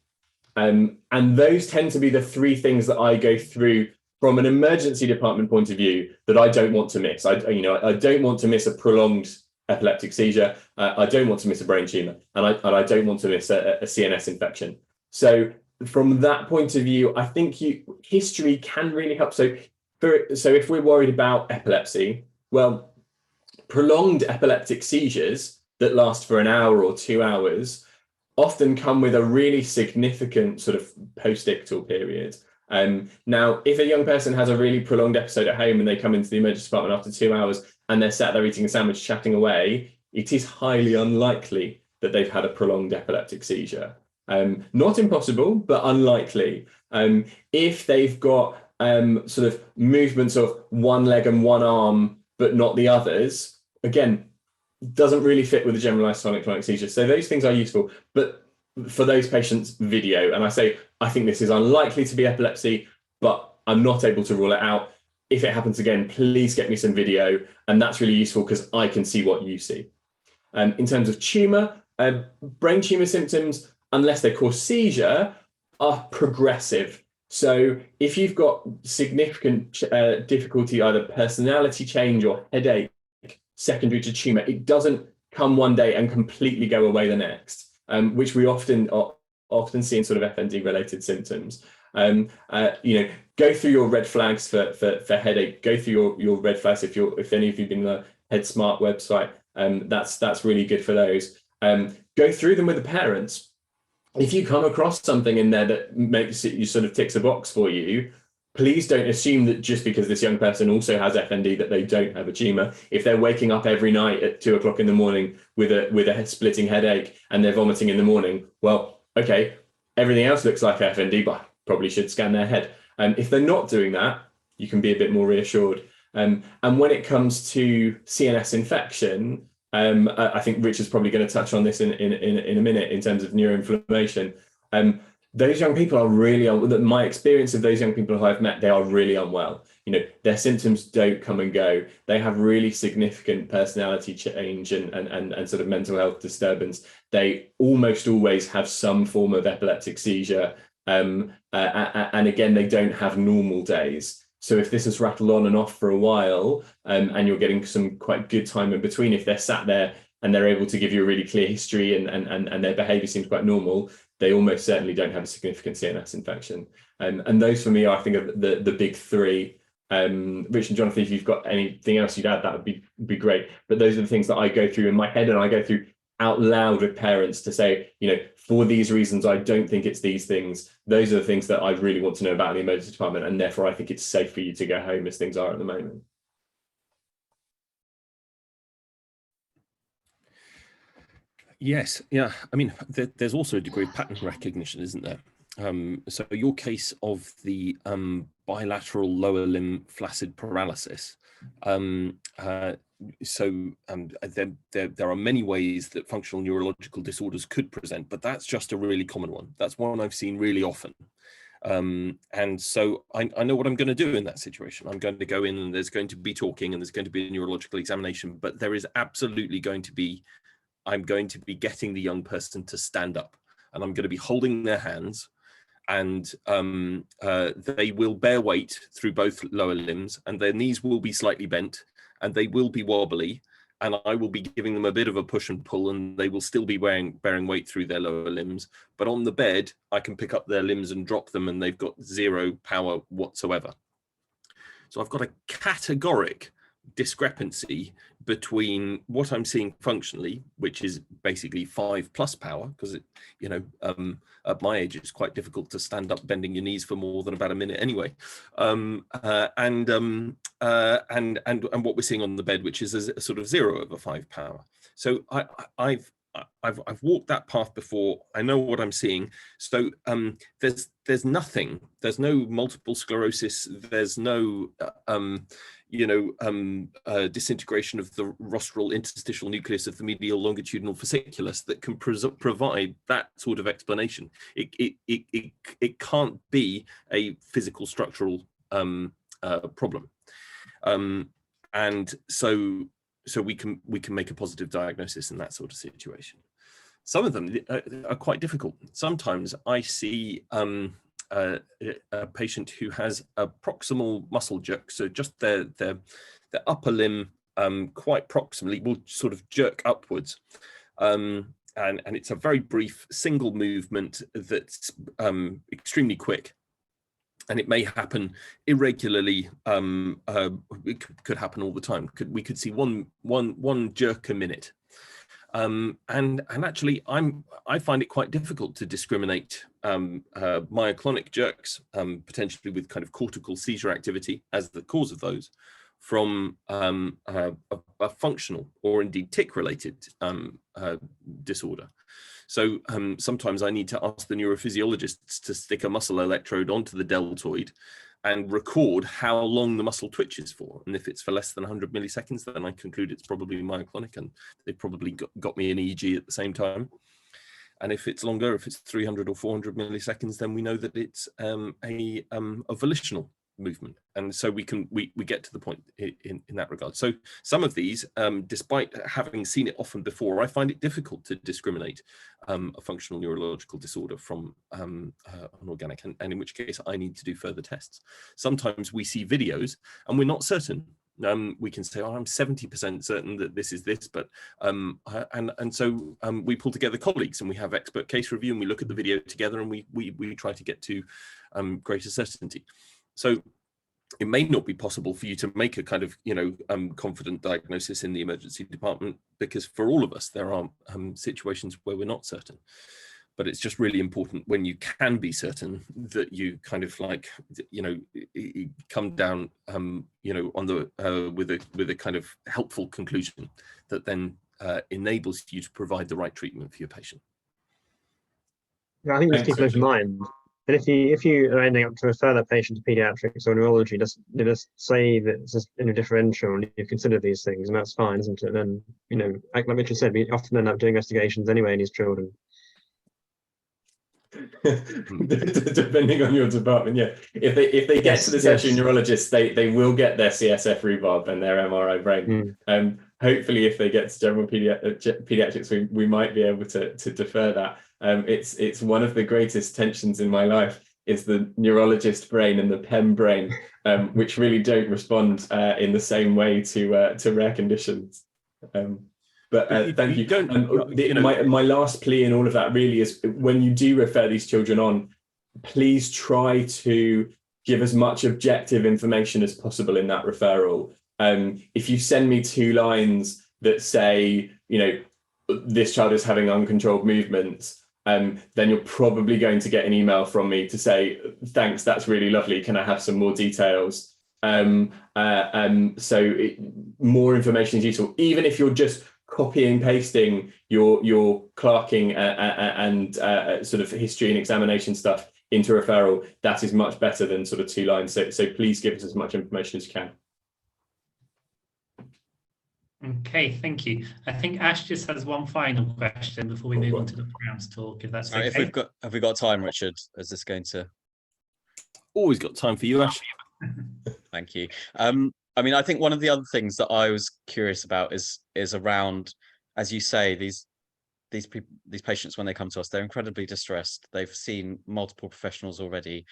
And those tend to be the 3 things that I go through from an emergency department point of view that I don't want to miss. I don't want to miss a prolonged epileptic seizure. I don't want to miss a brain tumor, and I don't want to miss a CNS infection. So from that point of view, I think history can really help. So if we're worried about epilepsy, well, prolonged epileptic seizures that last for an hour or 2 hours often come with a really significant sort of post-ictal period. Now, if a young person has a really prolonged episode at home and they come into the emergency department after 2 hours and they're sat there eating a sandwich, chatting away, it is highly unlikely that they've had a prolonged epileptic seizure. Not impossible, but unlikely. If they've got sort of movements of one leg and one arm, but not the others, again, doesn't really fit with the generalized tonic-clonic seizure. So those things are useful, but for those patients, video. And I say, I think this is unlikely to be epilepsy, but I'm not able to rule it out. If it happens again, please get me some video. And that's really useful because I can see what you see. In terms of tumor, brain tumor symptoms, unless they cause seizure, are progressive. So if you've got significant difficulty, either personality change or headache, secondary to tumor, it doesn't come one day and completely go away the next, which we often often see in sort of FND related symptoms. You know, go through your red flags for headache. Go through your red flags if any of you've been on the Head Smart website. That's really good for those. Go through them with the parents. If you come across something in there that makes it, you sort of ticks a box for you, please don't assume that just because this young person also has FND that they don't have a tumour. If they're waking up every night at 2 o'clock in the morning with a splitting headache and they're vomiting in the morning, well, okay, everything else looks like FND, but probably should scan their head. If they're not doing that, you can be a bit more reassured. And when it comes to CNS infection, I think Richard's probably going to touch on this in a minute in terms of neuroinflammation. Those young people are really, my experience of those young people who I've met, they are really unwell. You know, their symptoms don't come and go. They have really significant personality change and sort of mental health disturbance. They almost always have some form of epileptic seizure. And again, they don't have normal days. So if this has rattled on and off for a while, and you're getting some quite good time in between, if they're sat there and they're able to give you a really clear history and their behavior seems quite normal, they almost certainly don't have a significant CNS infection. And those for me are, I think, are the big three. Rich and Jonathan, if you've got anything else you'd add, that would be great. But those are the things that I go through in my head and I go through out loud with parents to say, you know, for these reasons, I don't think it's these things. Those are the things that I really want to know about the emergency department, and therefore I think it's safe for you to go home as things are at the moment. Yes, yeah. I mean, there's also a degree of pattern recognition, isn't there? So your case of the bilateral lower limb flaccid paralysis. There are many ways that functional neurological disorders could present, but that's just a really common one. That's one I've seen really often. And so I know what I'm going to do in that situation. I'm going to go in and there's going to be talking and there's going to be a neurological examination, but there is absolutely going to be, I'm going to be getting the young person to stand up and I'm going to be holding their hands, and they will bear weight through both lower limbs and their knees will be slightly bent and they will be wobbly, and I will be giving them a bit of a push and pull and they will still be bearing weight through their lower limbs. But on the bed, I can pick up their limbs and drop them and they've got zero power whatsoever. So I've got a categoric discrepancy between what I'm seeing functionally, which is basically 5+ power, because you know, at my age it's quite difficult to stand up bending your knees for more than about a minute anyway, and what we're seeing on the bed, which is a sort of 0/5 power. So I've walked that path before. I know what I'm seeing. So there's nothing. There's no multiple sclerosis. There's no disintegration of the rostral interstitial nucleus of the medial longitudinal fasciculus that can provide that sort of explanation. It can't be a physical structural problem, and so we can make a positive diagnosis in that sort of situation. Some of them are quite difficult. Sometimes I see a patient who has a proximal muscle jerk, so just their upper limb quite proximally will sort of jerk upwards, and it's a very brief single movement that's extremely quick. And it may happen irregularly. It could happen all the time. We could see one jerk a minute, and actually, I find it quite difficult to discriminate myoclonic jerks, potentially with kind of cortical seizure activity as the cause of those, from a functional or indeed tic-related disorder. So sometimes I need to ask the neurophysiologists to stick a muscle electrode onto the deltoid and record how long the muscle twitches for. And if it's for less than 100 milliseconds, then I conclude it's probably myoclonic, and they've probably got me an EEG at the same time. And if it's longer, if it's 300 or 400 milliseconds, then we know that it's a volitional movement. And so we get to the point in that regard. So some of these, despite having seen it often before, I find it difficult to discriminate a functional neurological disorder from an organic, and in which case I need to do further tests. Sometimes we see videos and we're not certain We can say, oh, I'm 70% certain that this is this, but so we pull together colleagues and we have expert case review and we look at the video together and we try to get to greater certainty. So it may not be possible for you to make a kind of, confident diagnosis in the emergency department, because for all of us, there are situations where we're not certain. But it's just really important when you can be certain that you kind of like, come down, on the with a kind of helpful conclusion that then enables you to provide the right treatment for your patient. Yeah, I think you just keep those in mind. And if you are ending up to refer that patient to paediatrics or neurology, just say that it's just in a differential and you consider these things, and that's fine, isn't it? And then, like Richard said, we often end up doing investigations anyway in these children. Depending on your department, yeah. If they get to the surgery neurologist, they will get their CSF rhubarb and their MRI brain. Hopefully, if they get to general pediatrics, we might be able to defer that. It's one of the greatest tensions in my life is the neurologist brain and the PEM brain, which really don't respond in the same way to rare conditions. But thank you. My last plea in all of that really is, when you do refer these children on, please try to give as much objective information as possible in that referral. If you send me 2 lines that say, this child is having uncontrolled movements, then you're probably going to get an email from me to say, thanks, that's really lovely. Can I have some more details? So more information is useful, even if you're just copying, pasting your clerking and sort of history and examination stuff into referral. That is much better than sort of 2 lines. So please give us as much information as you can. Okay, thank you. I think Ash just has one final question before we move on to the programs talk, if that's okay. Have we got time, Richard? Is this going to? Always got time for you, Ash. Thank you. I think one of the other things that I was curious about is around, as you say, these patients, when they come to us, they're incredibly distressed. They've seen multiple professionals already.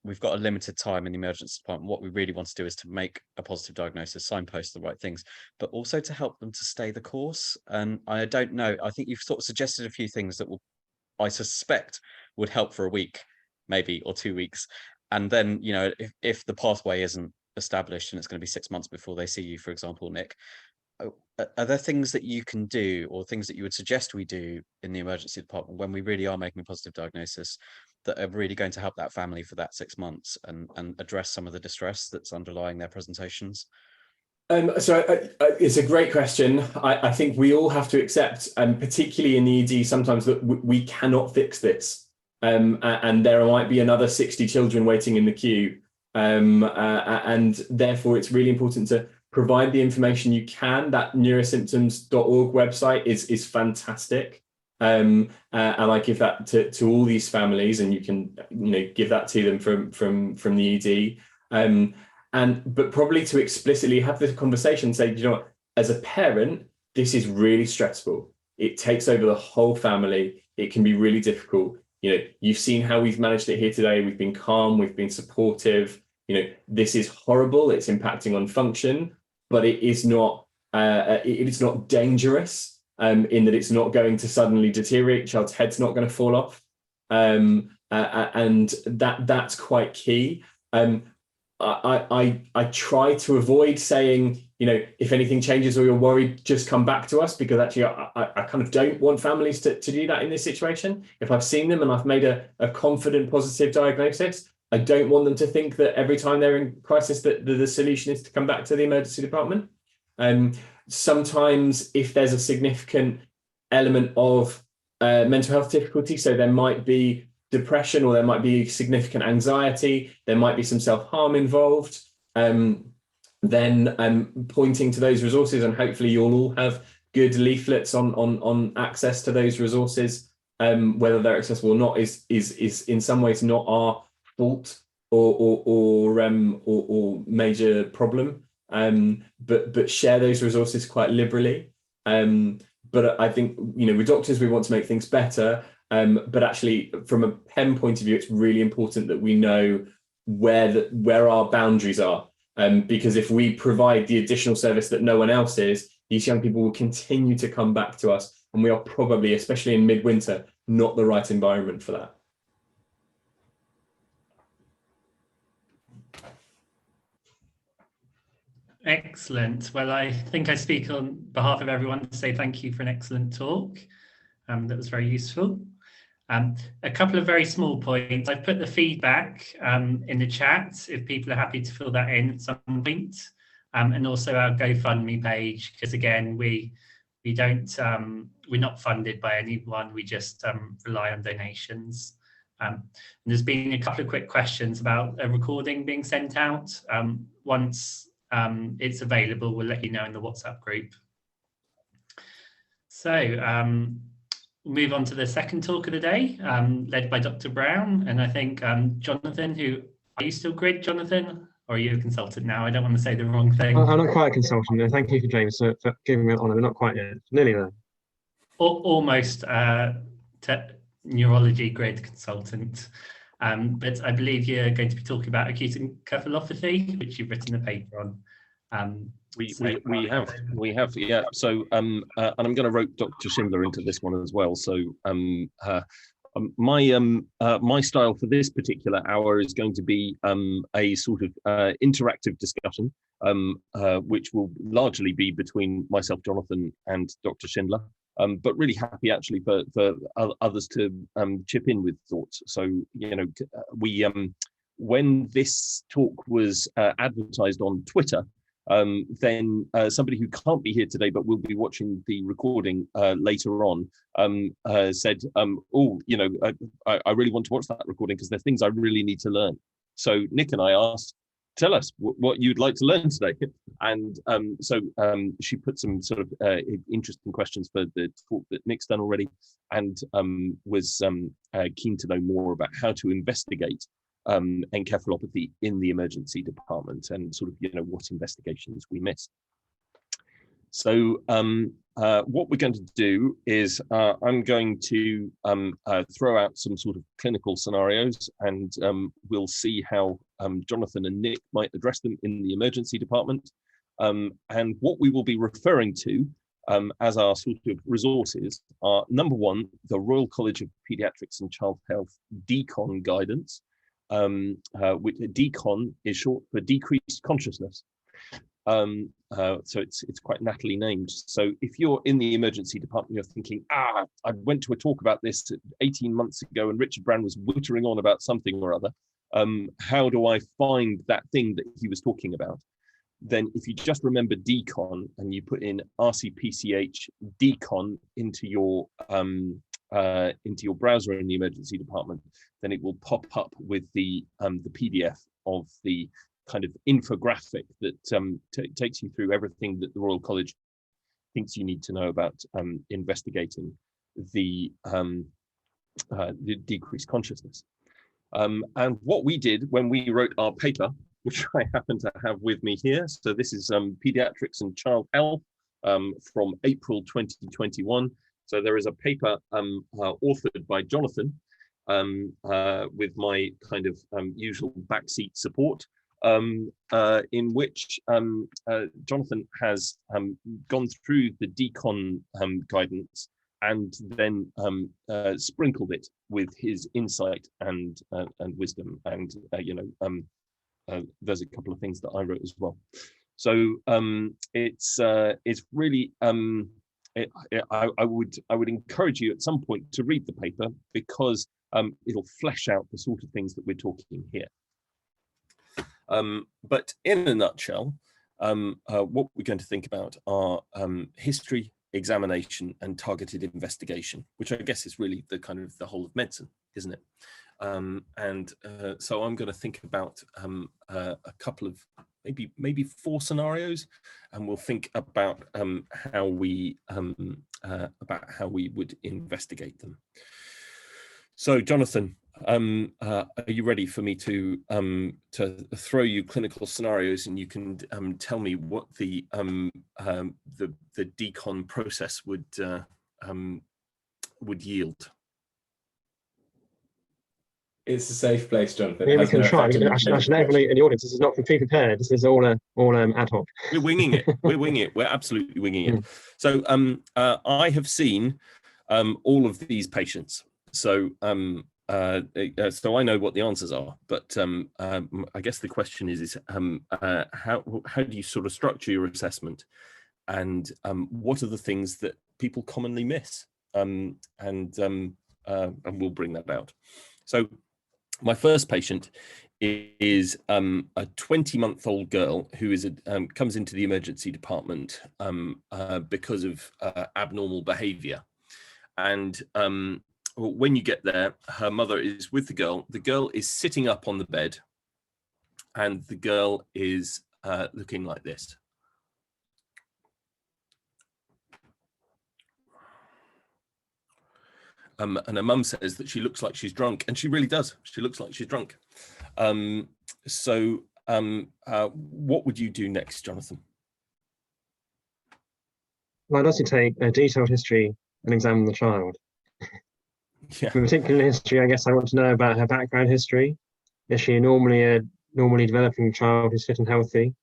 We've got a limited time in the emergency department. What we really want to do is to make a positive diagnosis, signpost the right things, but also to help them to stay the course. And I don't know, I think you've sort of suggested a few things that I suspect would help for a week, maybe, or 2 weeks. And then, if the pathway isn't established and it's going to be 6 months before they see you, for example, Nick, are there things that you can do, or things that you would suggest we do in the emergency department when we really are making a positive diagnosis, that are really going to help that family for that 6 months and address some of the distress that's underlying their presentations? So it's a great question. I think we all have to accept, particularly in the ED, sometimes that we cannot fix this. And there might be another 60 children waiting in the queue. And therefore, it's really important to provide the information you can. That neurosymptoms.org website is fantastic. And I give that to all these families, and you can give that to them from the ED. But probably to explicitly have this conversation, say, what, as a parent, this is really stressful. It takes over the whole family. It can be really difficult. You've seen how we've managed it here today. We've been calm, we've been supportive. This is horrible. It's impacting on function, but it is not dangerous in that it's not going to suddenly deteriorate. Child's head's not going to fall off. And that's quite key. I try to avoid saying, if anything changes or you're worried, just come back to us, because actually I kind of don't want families to do that in this situation. If I've seen them and I've made a confident, positive diagnosis, I don't want them to think that every time they're in crisis that the solution is to come back to the emergency department. Sometimes if there's a significant element of mental health difficulty, so there might be depression or there might be significant anxiety, there might be some self-harm involved, then pointing to those resources, and hopefully you'll all have good leaflets on access to those resources. Whether they're accessible or not is in some ways not our fault or major problem. But share those resources quite liberally. But I think with doctors we want to make things better. But actually, from a PEM point of view, it's really important that we know where our boundaries are. Because if we provide the additional service that no one else is, these young people will continue to come back to us, and we are probably, especially in midwinter, not the right environment for that. Excellent. Well, I think I speak on behalf of everyone to say thank you for an excellent talk. That was very useful. A couple of very small points. I've put the feedback in the chat if people are happy to fill that in at some point, and also our GoFundMe page, because again, we're not funded by anyone. We just rely on donations. And there's been a couple of quick questions about a recording being sent out. Once it's available, we'll let you know in the WhatsApp group. So move on to the second talk of the day, led by Dr. Brown. And I think Jonathan, are you still grid, Jonathan? Or are you a consultant now? I don't want to say the wrong thing. I'm not quite a consultant. No, thank you for James for giving me an honour. We're not quite yet. Nearly there. Almost neurology grid consultant. But I believe you're going to be talking about acute encephalopathy, which you've written a paper on. We have, yeah. So, and I'm going to rope Dr. Schindler into this one as well. So, my style for this particular hour is going to be a sort of interactive discussion, which will largely be between myself, Jonathan, and Dr. Schindler. But really happy actually for others to chip in with thoughts. So, you know, when this talk was advertised on Twitter, then somebody who can't be here today but will be watching the recording later on said, oh, you know, I really want to watch that recording because there's things I really need to learn. So Nick and I asked, tell us what you'd like to learn today. And so she put some sort of interesting questions for the talk that Nick's done already, and was keen to know more about how to investigate encephalopathy in the emergency department, and sort of, you know, what investigations we missed. So what we're going to do is I'm going to throw out some sort of clinical scenarios, and we'll see how Jonathan and Nick might address them in the emergency department. And what we will be referring to as our sort of resources are, number one, the Royal College of Paediatrics and Child Health DCON guidance, which DCON is short for decreased consciousness. So it's quite nattily named. So if you're in the emergency department, you're thinking, I went to a talk about this 18 months ago and Richard Brand was wittering on about something or other. How do I find that thing that he was talking about? Then if you just remember DCON and you put in RCPCH DCON into your browser in the emergency department, then it will pop up with the PDF of the kind of infographic that takes you through everything that the Royal College thinks you need to know about investigating the decreased consciousness. And what we did when we wrote our paper, which I happen to have with me here, so this is Pediatrics and Child Health from April 2021. So there is a paper authored by Jonathan with my kind of usual backseat support, in which Jonathan has gone through the DCON guidance and then sprinkled it with his insight and wisdom. And there's a couple of things that I wrote as well. So it's really I would encourage you at some point to read the paper, because it'll flesh out the sort of things that we're talking here. But in a nutshell, what we're going to think about are history, examination, and targeted investigation, which I guess is really the kind of the whole of medicine, isn't it? So I'm going to think about a couple of maybe 4 scenarios, and we'll think about how we would investigate them. So, Jonathan, are you ready for me to throw you clinical scenarios, and you can tell me what the DCON process would yield? It's a safe place, Jonathan. We can try. I should let everybody in the audience. This is not completely prepared. This is all ad hoc. We're winging it. We're winging it. We're absolutely winging it. So I have seen all of these patients. So so I know what the answers are. But I guess the question is how do you sort of structure your assessment, and what are the things that people commonly miss? And we'll bring that out. So my first patient is a 20-month-old girl who is comes into the emergency department because of abnormal behavior. And when you get there, her mother is with the girl. The girl is sitting up on the bed, and the girl is looking like this. And her mum says that she looks like she's drunk, and she really does. She looks like she's drunk. What would you do next, Jonathan? Well, I'd also take a detailed history and examine the child. Yeah. In particular history, I guess I want to know about her background history. Is she normally developing child who's fit and healthy?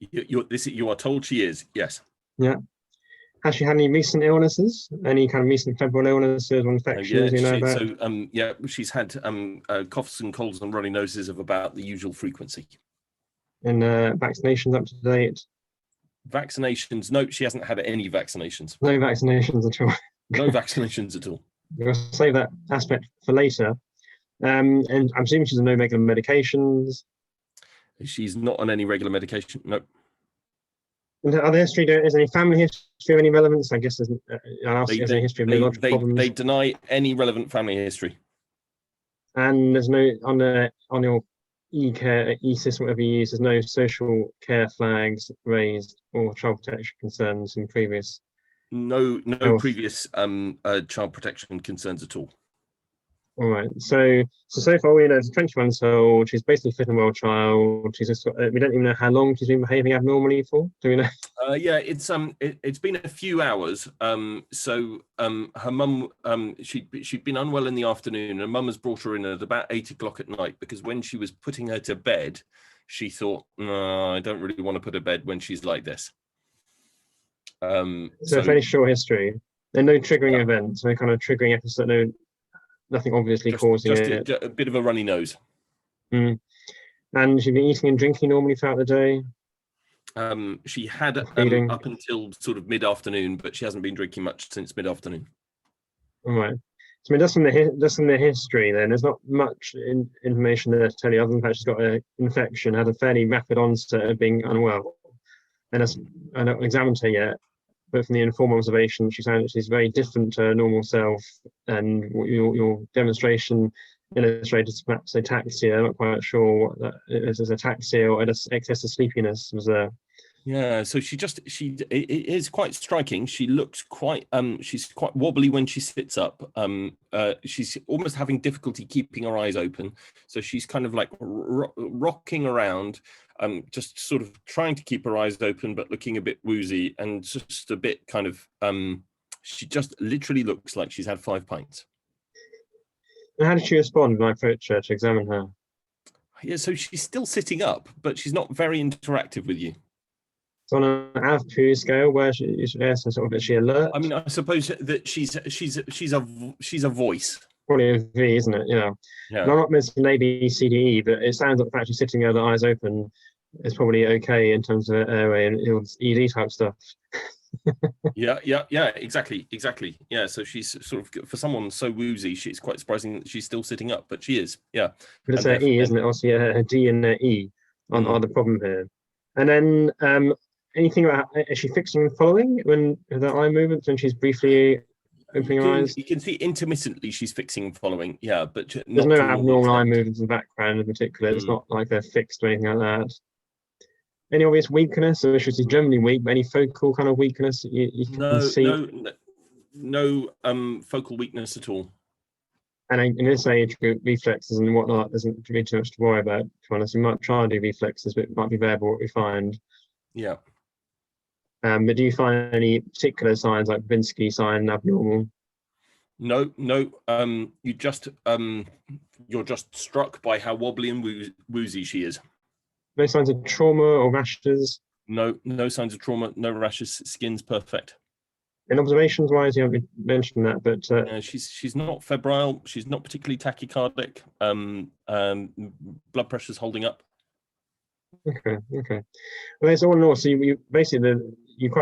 You are told she is, yes. Yeah. Has she had any recent illnesses? Any kind of recent febrile illnesses or infections you know about? So she's had coughs and colds and runny noses of about the usual frequency. And vaccinations up to date? Vaccinations? No, she hasn't had any vaccinations. No vaccinations at all. No vaccinations at all. We'll save that aspect for later. And I'm assuming she's on no regular medications. She's not on any regular medication. No. And are there history? Is there any family history of any relevance? I guess there's any history of neurological problems. They deny any relevant family history. And there's no on your e-care, e-system, whatever you use, there's no social care flags raised or child protection concerns in previous. No previous child protection concerns at all. All right. So far we know it's a 20 months old. She's basically fit and well child. She's just, we don't even know how long she's been behaving abnormally for. Do we know? Yeah, it's been a few hours. Her mum she'd been unwell in the afternoon, and mum has brought her in at about 8 o'clock at night, because when she was putting her to bed, she thought, no, I don't really want to put her to bed when she's like this. So very short history. There are no triggering events, no kind of triggering episode, nothing obviously causing it. Just a bit of a runny nose. And she'd been eating and drinking normally throughout the day? She had up until sort of mid-afternoon, but she hasn't been drinking much since mid-afternoon. All right. So I mean, just from the history then, there's not much information there to tell you, other than that she's got an infection, had a fairly rapid onset of being unwell. And I haven't examined her yet, but from the informal observation, she's very different to her normal self, and your demonstration illustrated perhaps ataxia. I'm not quite sure what that is, ataxia or excess of sleepiness was there. Yeah, so it is quite striking. She looks quite she's quite wobbly when she sits up. She's almost having difficulty keeping her eyes open, so she's kind of like rocking around, just sort of trying to keep her eyes open but looking a bit woozy, and just a bit kind of she just literally looks like she's had 5 pints. And how did she respond when I approached her to examine her? Yeah, so she's still sitting up, but she's not very interactive with you. So on an AVPU scale, where is she alert? I mean, I suppose that she's a voice. Probably a V, isn't it? Yeah. And I'm not missing A, B, C, D, E, but it sounds like the fact she's sitting there, the eyes open, is probably okay in terms of airway and ED type stuff. Yeah, exactly. Yeah, so she's sort of, for someone so woozy, it's quite surprising that she's still sitting up, but she is. Yeah. But it's her E, isn't it? Also, a D and an E are the problem here. And then anything about, is she fixing and following when the eye movements, when she's briefly opening her eyes? You can see intermittently she's fixing and following, yeah, but there's no abnormal eye movements in the background in particular. It's not like they're fixed or anything like that. Any obvious weakness, or she's generally weak, but any focal kind of weakness you can see? No focal weakness at all. And in this age group, reflexes and whatnot, there's not really too much to worry about. To be honest, we might try and do reflexes, but it might be variable what we find. Yeah. But do you find any particular signs like Babinski sign abnormal? No, no. You just you're just struck by how wobbly and woozy she is. No signs of trauma or rashes? No, no signs of trauma, no rashes, skin's perfect. And observations wise, you haven't mentioned that, but she's not febrile, she's not particularly tachycardic. Blood pressure's holding up. okay. Well, it's all in all. So you basically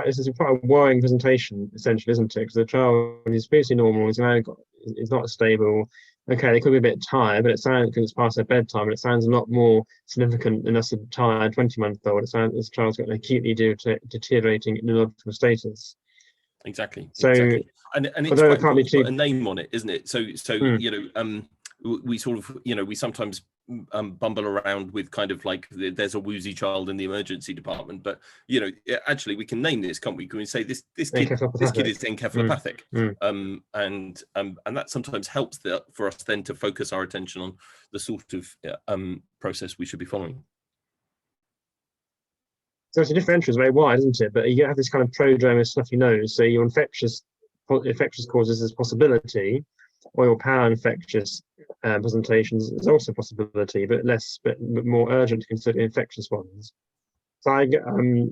this is quite a worrying presentation, essentially, isn't it? Because the child is basically normal. It's not stable. Okay, they could be a bit tired, but it sounds, because it's past their bedtime, it sounds a lot more significant than us a tired 20-month-old. It sounds this child's got an acutely deteriorating neurological status. Exactly. So, exactly. And it's although quite it can't be too... put a name on it, isn't it? So you know, we sort of, you know, we sometimes bumble around with kind of like there's a woozy child in the emergency department, but you know, actually we can name this, can't we? Can we say this kid is encephalopathic? And that sometimes helps for us then to focus our attention on the sort of process we should be following. So it's a differential is very wide, isn't it? But you have this kind of prodrome of stuffy nose, so your infectious causes is possibility, or your parainfectious presentations is also a possibility, but more urgent to consider infectious ones. So I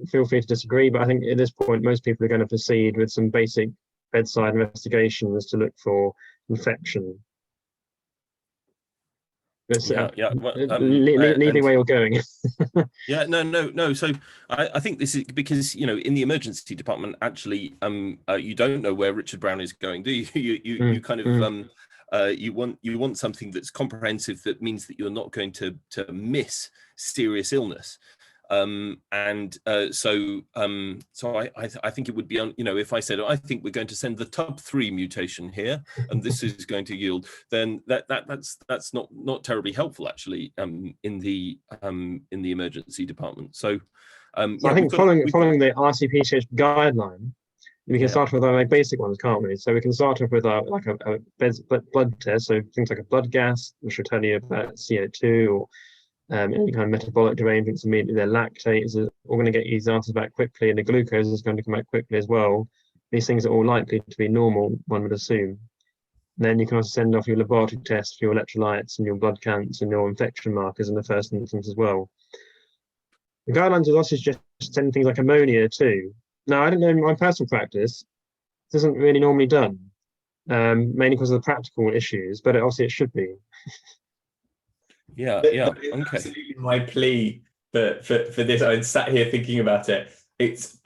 feel free to disagree, but I think at this point most people are going to proceed with some basic bedside investigations to look for infection. Leading where you're going. Yeah, no. So I think this is because, you know, in the emergency department, actually, you don't know where Richard Brown is going, do you? You kind of you want something that's comprehensive, that means that you're not going to miss serious illness. So I think it would be, you know, if I said, I think we're going to send the TUB3 mutation here, and this is going to yield, then that's not terribly helpful, actually, in the emergency department. So I think following the RCPCH guideline, we can start with our basic ones, can't we? So we can start off with a blood test, so things like a blood gas, which will tell you about CO2 or any kind of metabolic derangements immediately. Their lactate is all going to get these answers back quickly, and the glucose is going to come back quickly as well. These things are all likely to be normal, one would assume. And then you can also send off your laboratory tests for your electrolytes and your blood counts and your infection markers in the first instance as well. The guidelines will also just send things like ammonia too. Now, I don't know, in my personal practice, this isn't really normally done, mainly because of the practical issues, but obviously it should be. Yeah. Okay. Absolutely my plea for this. I sat here thinking about it. If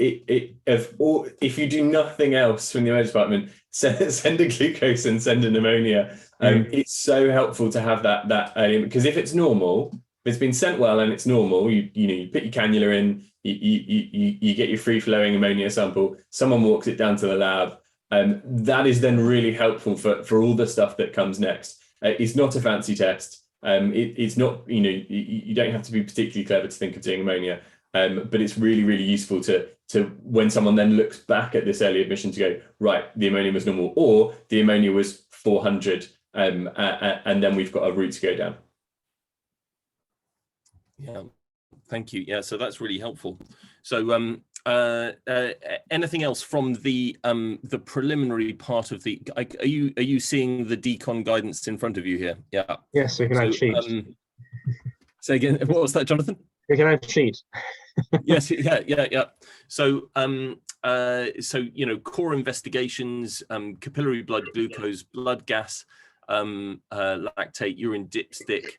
you do nothing else from the emergency department, send a glucose and send an ammonia. It's so helpful to have that early, because if it's normal, if it's been sent well and it's normal, you put your cannula in, you get your free flowing ammonia sample, someone walks it down to the lab, that is then really helpful for all the stuff that comes next. It's not a fancy test. It's not, you don't have to be particularly clever to think of doing ammonia, but it's really, really useful to when someone then looks back at this early admission to go, right, the ammonia was normal, or the ammonia was 400, and then we've got a route to go down. Yeah, thank you. Yeah, so that's really helpful. So anything else from the preliminary part of the, are you seeing the decon guidance in front of you here? Yeah. Yes, we can add sheet. Say again, what was that, Jonathan? We can add sheet. Yes, yeah. So core investigations, capillary blood glucose, blood gas, lactate, urine dipstick,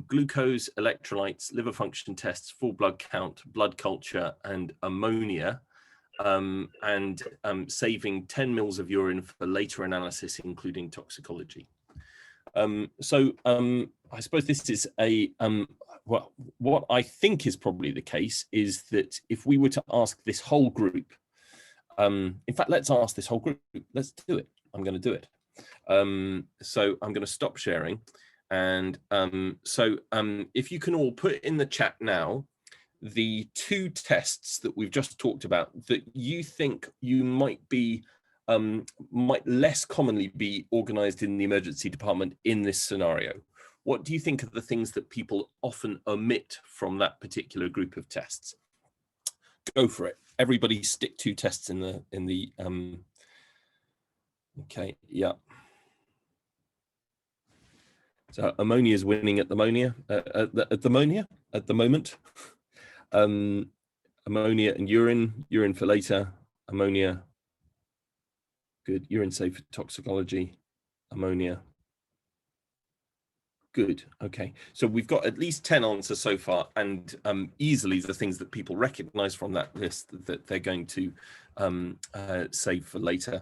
glucose, electrolytes, liver function tests, full blood count, blood culture, and ammonia, and saving 10 mils of urine for later analysis, including toxicology. I suppose this is what I think is probably the case is that if we were to ask this whole group, in fact, let's ask this whole group, let's do it. I'm going to do it. So I'm going to stop sharing. And if you can all put in the chat now, the 2 tests that we've just talked about that you think you might less commonly be organized in the emergency department in this scenario. What do you think are the things that people often omit from that particular group of tests? Go for it. Everybody stick 2 tests in the Okay, yeah. So ammonia is winning at the moment. Ammonia and urine for later. Ammonia, good. Urine safe for toxicology. Ammonia, good. Okay, so we've got at least 10 answers so far, and easily the things that people recognize from that list that they're going to save for later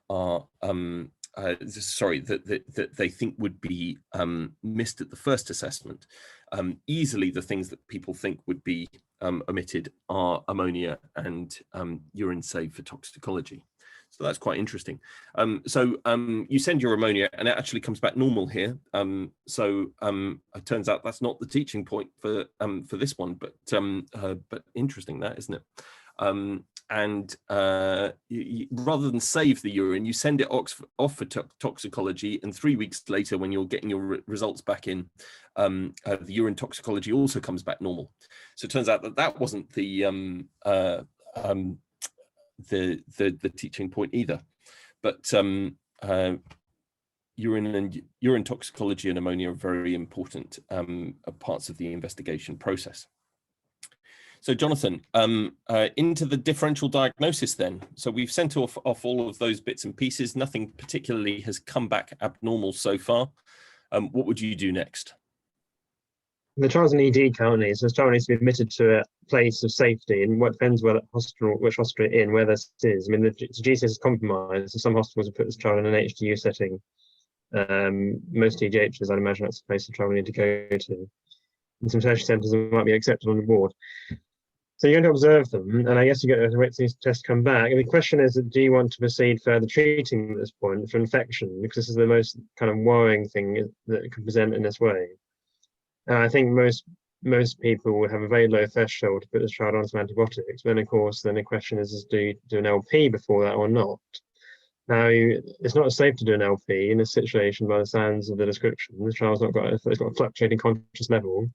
are that they think would be missed at the first assessment. Easily the things that people think would be omitted are ammonia and urine save for toxicology. So that's quite interesting. You send your ammonia and it actually comes back normal here. It turns out that's not the teaching point for this one, but interesting, that, isn't it? Rather than save the urine, you send it off for toxicology, and 3 weeks later, when you're getting your results back in, the urine toxicology also comes back normal. So it turns out that wasn't the teaching point either. But urine toxicology and ammonia are very important parts of the investigation process. So Jonathan, into the differential diagnosis then. So we've sent off all of those bits and pieces. Nothing particularly has come back abnormal so far. What would you do next? The child's an ED currently, so the child needs to be admitted to a place of safety, and what depends where which hospital you're in, where this is. I mean, the GCS is compromised, so some hospitals have put this child in an HDU setting. Most EDHs, I'd imagine that's the place the child will need to go to. In some tertiary centres, they might be accepted on the ward. So you're going to observe them, and I guess you get to wait for these tests to come back. And the question is, do you want to proceed further treating at this point for infection? Because this is the most kind of worrying thing that could present in this way. I think most people would have a very low threshold to put this child on some antibiotics. Then, of course, the question is do you do an LP before that or not? Now, it's not safe to do an LP in this situation by the sounds of the description. The child's it's got a fluctuating conscious level.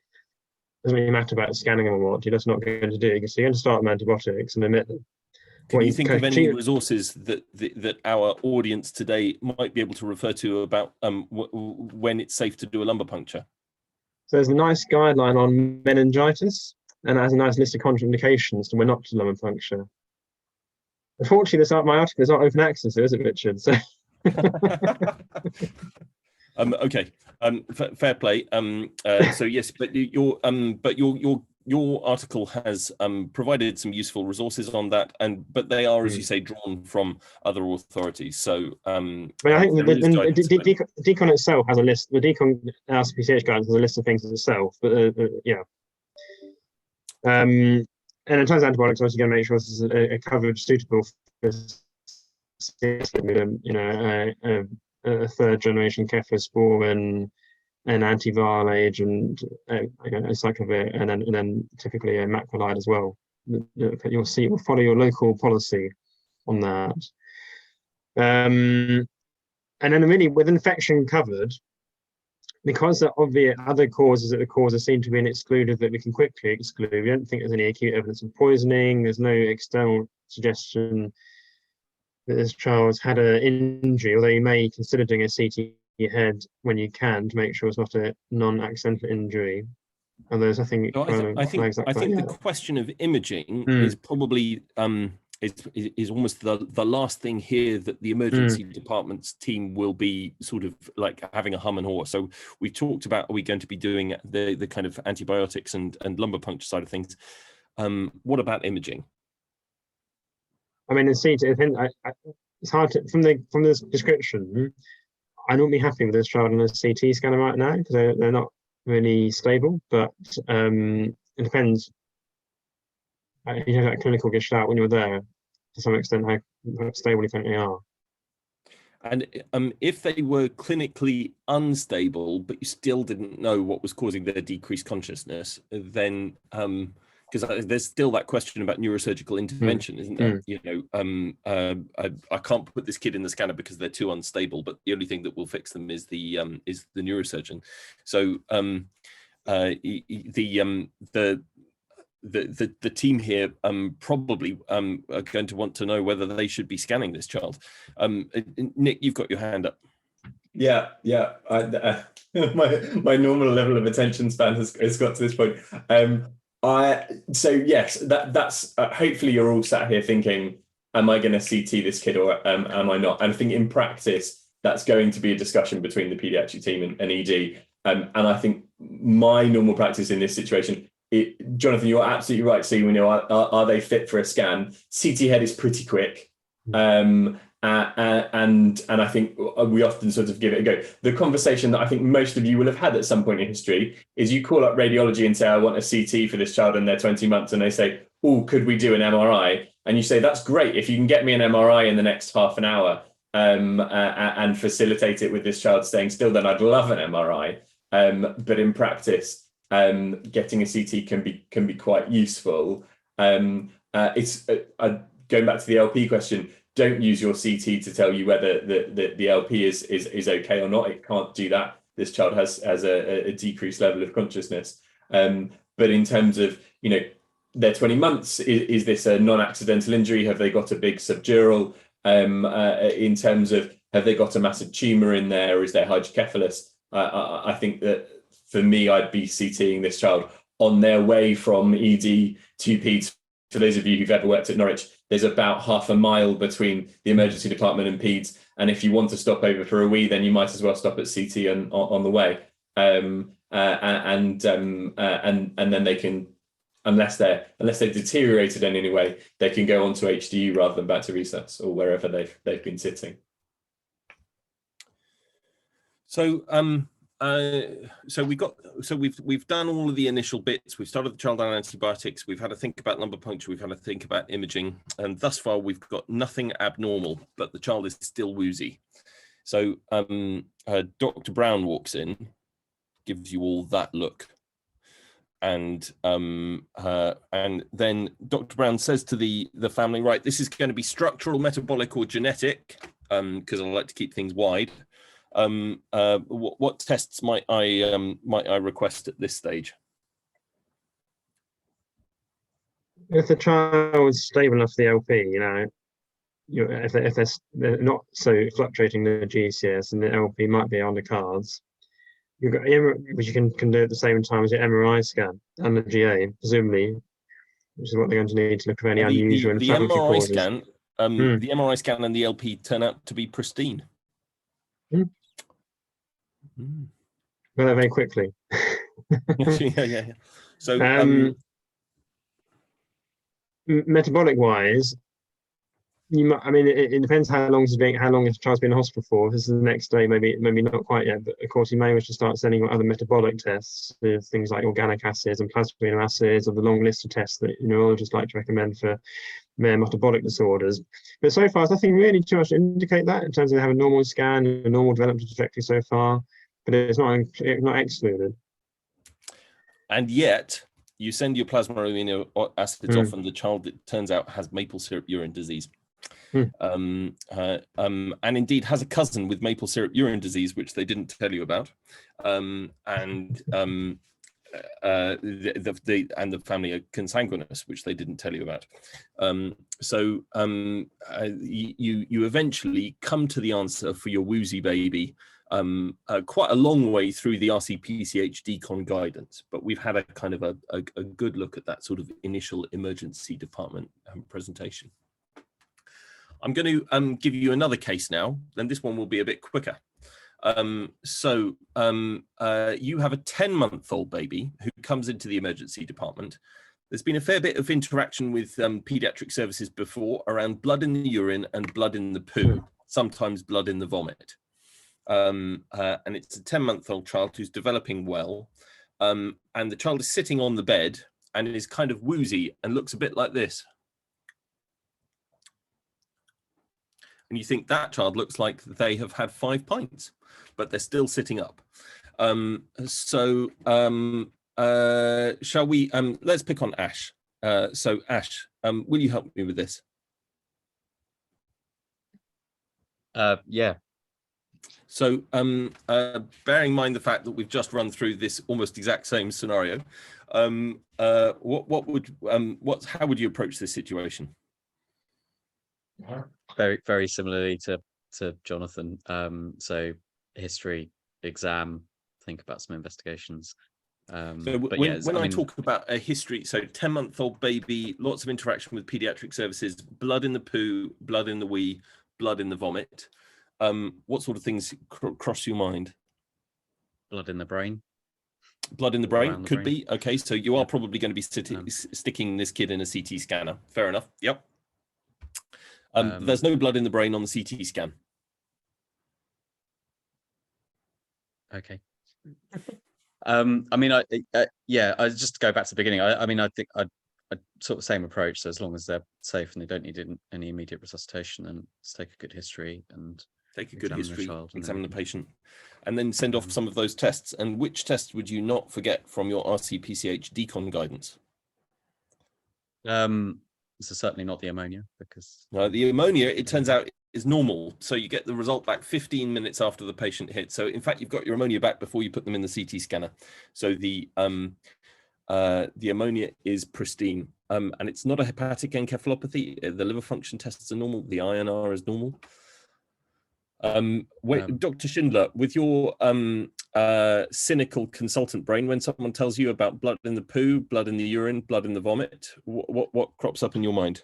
Doesn't really matter about scanning them or what. You're just not going to do. So you're going to start them antibiotics and omit them. Can you think of any resources that our audience today might be able to refer to about when it's safe to do a lumbar puncture? So there's a nice guideline on meningitis, and it has a nice list of contraindications to when not to lumbar puncture. Unfortunately, my article is not open access, is it, Richard? So okay, fair play. So yes, but your article has provided some useful resources on that, but they are, as you say, drawn from other authorities. So but I think the decon itself has a list. The decon RCPCH guidance has a list of things itself. But yeah. And in terms of antibiotics, also going to make sure this is a coverage suitable for a third generation cephalosporin, an antiviral agent, cyclovir, and then typically a macrolide as well. You'll follow your local policy on that. And then really with infection covered, because of the other causes that the causes seem to be excluded that we can quickly exclude, we don't think there's any acute evidence of poisoning. There's no external suggestion that this child's had an injury, although you may consider doing a CT head when you can to make sure it's not a non-accidental injury. And there's nothing. So I think the question of imaging is probably is almost the last thing here that the emergency department's team will be sort of like having a hum and haw. So we talked about, are we going to be doing the kind of antibiotics and lumbar puncture side of things? What about imaging? I mean, it's hard to, from this description, I don't be happy with this child on a CT scanner right now because they're not really stable, but it depends. You know, that clinical gestalt when you're there, to some extent, how stable you think they are. And if they were clinically unstable, but you still didn't know what was causing their decreased consciousness, then because there's still that question about neurosurgical intervention, isn't there? You know, I can't put this kid in the scanner because they're too unstable, but the only thing that will fix them is the neurosurgeon. So the team here probably are going to want to know whether they should be scanning this child. Nick, you've got your hand up. Yeah. My normal level of attention span has got to this point. So yes, that's hopefully you're all sat here thinking, am I going to CT this kid or am I not? And I think in practice that's going to be a discussion between the paediatric team and ED. And I think my normal practice in this situation, Jonathan, you're absolutely right. So are they fit for a scan? CT head is pretty quick. And I think we often sort of give it a go. The conversation that I think most of you will have had at some point in history is you call up radiology and say, I want a CT for this child and they're 20 months. And they say, oh, could we do an MRI? And you say, that's great. If you can get me an MRI in the next half an hour and facilitate it with this child staying still, then I'd love an MRI. But in practice, getting a CT can be quite useful. It's going back to the LP question. Don't use your CT to tell you whether the LP is okay or not. It can't do that. This child has a decreased level of consciousness. But in terms of, they're 20 months, is this a non-accidental injury? Have they got a big subdural? In terms of, have they got a massive tumor in there? Or is there hydrocephalus? I think that for me, I'd be CTing this child on their way from ED to PEDS. For those of you who've ever worked at Norwich, there's about half a mile between the emergency department and PEDS. And if you want to stop over for a wee, then you might as well stop at CT on the way. And then they can, unless they're deteriorated in any way, they can go on to HDU rather than back to resus or wherever they've been sitting. So we've done all of the initial bits. We've started the child on antibiotics. We've had to think about lumbar puncture. We've had to think about imaging, and thus far we've got nothing abnormal, but the child is still woozy. So Dr. Brown walks in, gives you all that look, and then Dr. Brown says to the family, right, this is going to be structural, metabolic, or genetic, because I like to keep things wide. What tests might I request at this stage? If the child is stable enough for the LP, if they're not so fluctuating the GCS, and the LP might be on the cards, you've got which you can do at the same time as your MRI scan and the GA, presumably, which is what they're going to need to look for any unusual inflammatory causes. Scan, the MRI scan and the LP turn out to be pristine. Well, very quickly. yeah. So metabolic wise, it depends how long the child's been in hospital for. If this is the next day, maybe not quite yet, but of course you may wish to start sending other metabolic tests with things like organic acids and plasma amino acids, or the long list of tests that neurologists like to recommend for rare metabolic disorders. But so far, there's nothing really too much to indicate that in terms of they have a normal scan, a normal developmental trajectory so far, but it's not excluded. And yet, you send your plasma amino acids off, and the child, it turns out, has maple syrup urine disease. And indeed has a cousin with maple syrup urine disease, which they didn't tell you about. And the family are consanguineous, which they didn't tell you about. So you eventually come to the answer for your woozy baby quite a long way through the RCPCH decon guidance, but we've had a kind of a good look at that sort of initial emergency department presentation. I'm going to give you another case now, and this one will be a bit quicker. You have a 10-month-old baby who comes into the emergency department. There's been a fair bit of interaction with pediatric services before around blood in the urine and blood in the poo, sometimes blood in the vomit. And it's a 10-month-old child who's developing well. And the child is sitting on the bed and is kind of woozy and looks a bit like this. And you think that child looks like they have had 5 pints, but they're still sitting up. Shall we, let's pick on Ash. So Ash, will you help me with this? Yeah. So bearing in mind the fact that we've just run through this almost exact same scenario, how would you approach this situation? Very similarly to Jonathan. So history, exam, think about some investigations. So but when, yeah, when I talk about a history, so 10-month-old baby, lots of interaction with pediatric services, blood in the poo, blood in the wee, blood in the vomit. What sort of things cross your mind? Blood in the brain. Blood in the brain could be. Okay, so you are probably going to be sticking this kid in a CT scanner. Fair enough. Yep. There's no blood in the brain on the CT scan. Okay. I mean, I just go back to the beginning. I mean, I think I'd sort of same approach. So as long as they're safe and they don't need any immediate resuscitation, and let's take a good history and take a good history, examine the then, patient, and then send off some of those tests. And which tests would you not forget from your RCPCH decon guidance? So certainly not the ammonia, because the ammonia, it turns out, is normal. So you get the result back 15 minutes after the patient hit. So in fact, you've got your ammonia back before you put them in the CT scanner. So the ammonia is pristine. And it's not a hepatic encephalopathy. The liver function tests are normal. The INR is normal. Dr. Schindler, with your cynical consultant brain, when someone tells you about blood in the poo, blood in the urine, blood in the vomit, what crops up in your mind?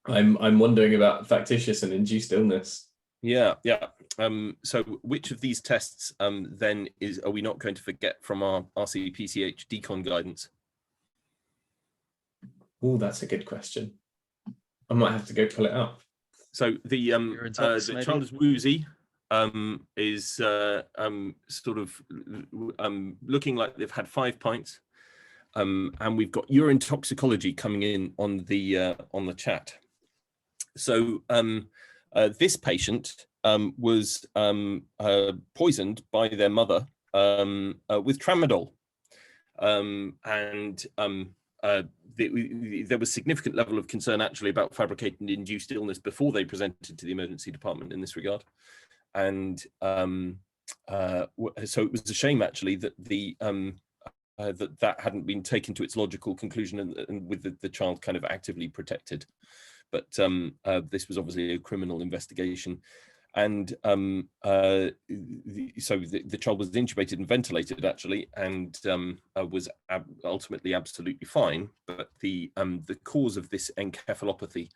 I'm wondering about factitious and induced illness. Yeah. So which of these tests then are we not going to forget from our RCPCH decon guidance? Oh, that's a good question. I might have to go pull it up. So the child is woozy, is sort of looking like they've had 5 pints, and we've got urine toxicology coming in on the chat. So this patient was poisoned by their mother with tramadol, and there was significant level of concern actually about fabricated induced illness before they presented to the emergency department in this regard. And so it was a shame actually that that hadn't been taken to its logical conclusion and with the child kind of actively protected. But this was obviously a criminal investigation. And so the child was intubated and ventilated actually, and was ultimately absolutely fine. But the cause of this encephalopathy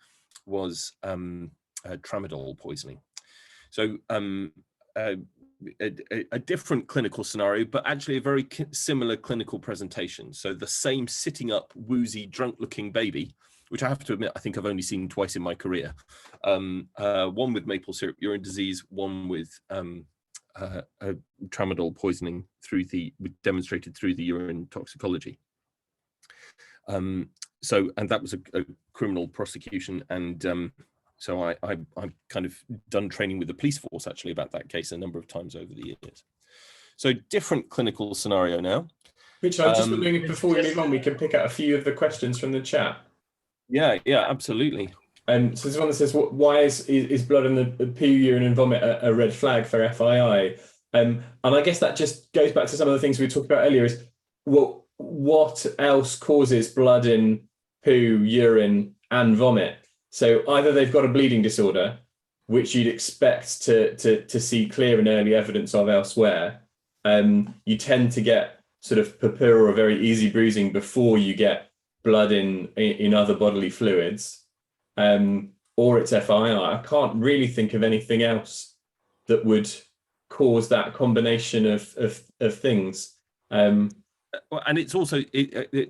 was tramadol poisoning. So a different clinical scenario, but actually a very similar clinical presentation. So the same sitting up, woozy, drunk-looking baby, which I have to admit, I think I've only seen twice in my career. One with maple syrup urine disease, one with tramadol poisoning demonstrated through the urine toxicology. And that was a criminal prosecution. And so I'm kind of done training with the police force actually about that case a number of times over the years. So different clinical scenario now. Richard, I'm just wondering if before we move on, we can pick out a few of the questions from the chat. Yeah, absolutely. So there's one that says, why is blood in the poo, urine and vomit a red flag for FII? And I guess that just goes back to some of the things we talked about earlier is, what else causes blood in poo, urine and vomit? So either they've got a bleeding disorder, which you'd expect to see clear and early evidence of elsewhere. You tend to get sort of purpura or very easy bruising before you get blood in other bodily fluids, or it's FII. I can't really think of anything else that would cause that combination of things. And it's also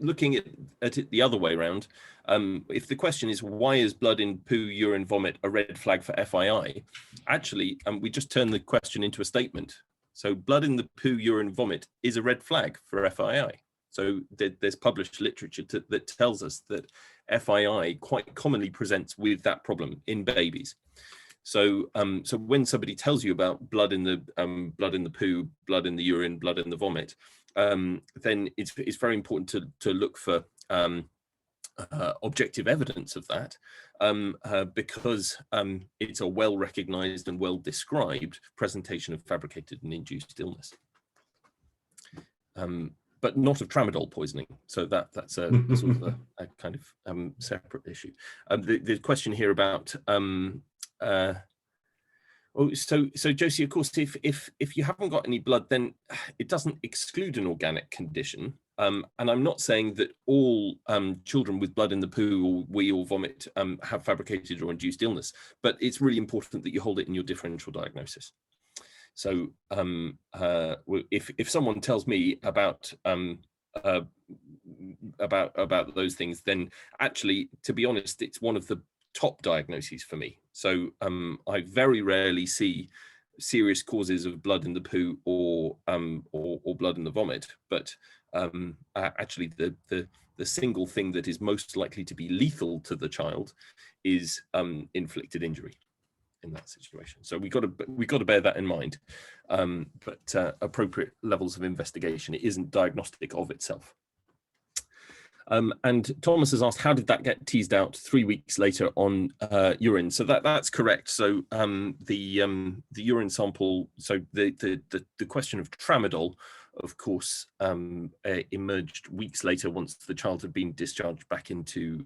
looking at it the other way around. If the question is why is blood in poo, urine, vomit a red flag for FII, actually, we just turn the question into a statement. So blood in the poo, urine, vomit is a red flag for FII. So there's published literature that tells us that FII quite commonly presents with that problem in babies. So so when somebody tells you about blood in the poo, blood in the urine, blood in the vomit, then it's very important to look for objective evidence of that, because it's a well-recognized and well-described presentation of fabricated and induced illness, but not of tramadol poisoning. So that's a sort of a kind of separate issue. The question here about so Josie, of course, if you haven't got any blood, then it doesn't exclude an organic condition. And I'm not saying that all children with blood in the poo or wee or vomit have fabricated or induced illness, but it's really important that you hold it in your differential diagnosis. So if someone tells me about those things, then actually, to be honest, it's one of the top diagnoses for me. So I very rarely see serious causes of blood in the poo or blood in the vomit, but actually the single thing that is most likely to be lethal to the child is inflicted injury in that situation. So we got to bear that in mind, but appropriate levels of investigation. It isn't diagnostic of itself. And Thomas has asked, how did that get teased out 3 weeks later on urine? So that's correct. So the urine sample, so the question of tramadol, of course, emerged weeks later once the child had been discharged back into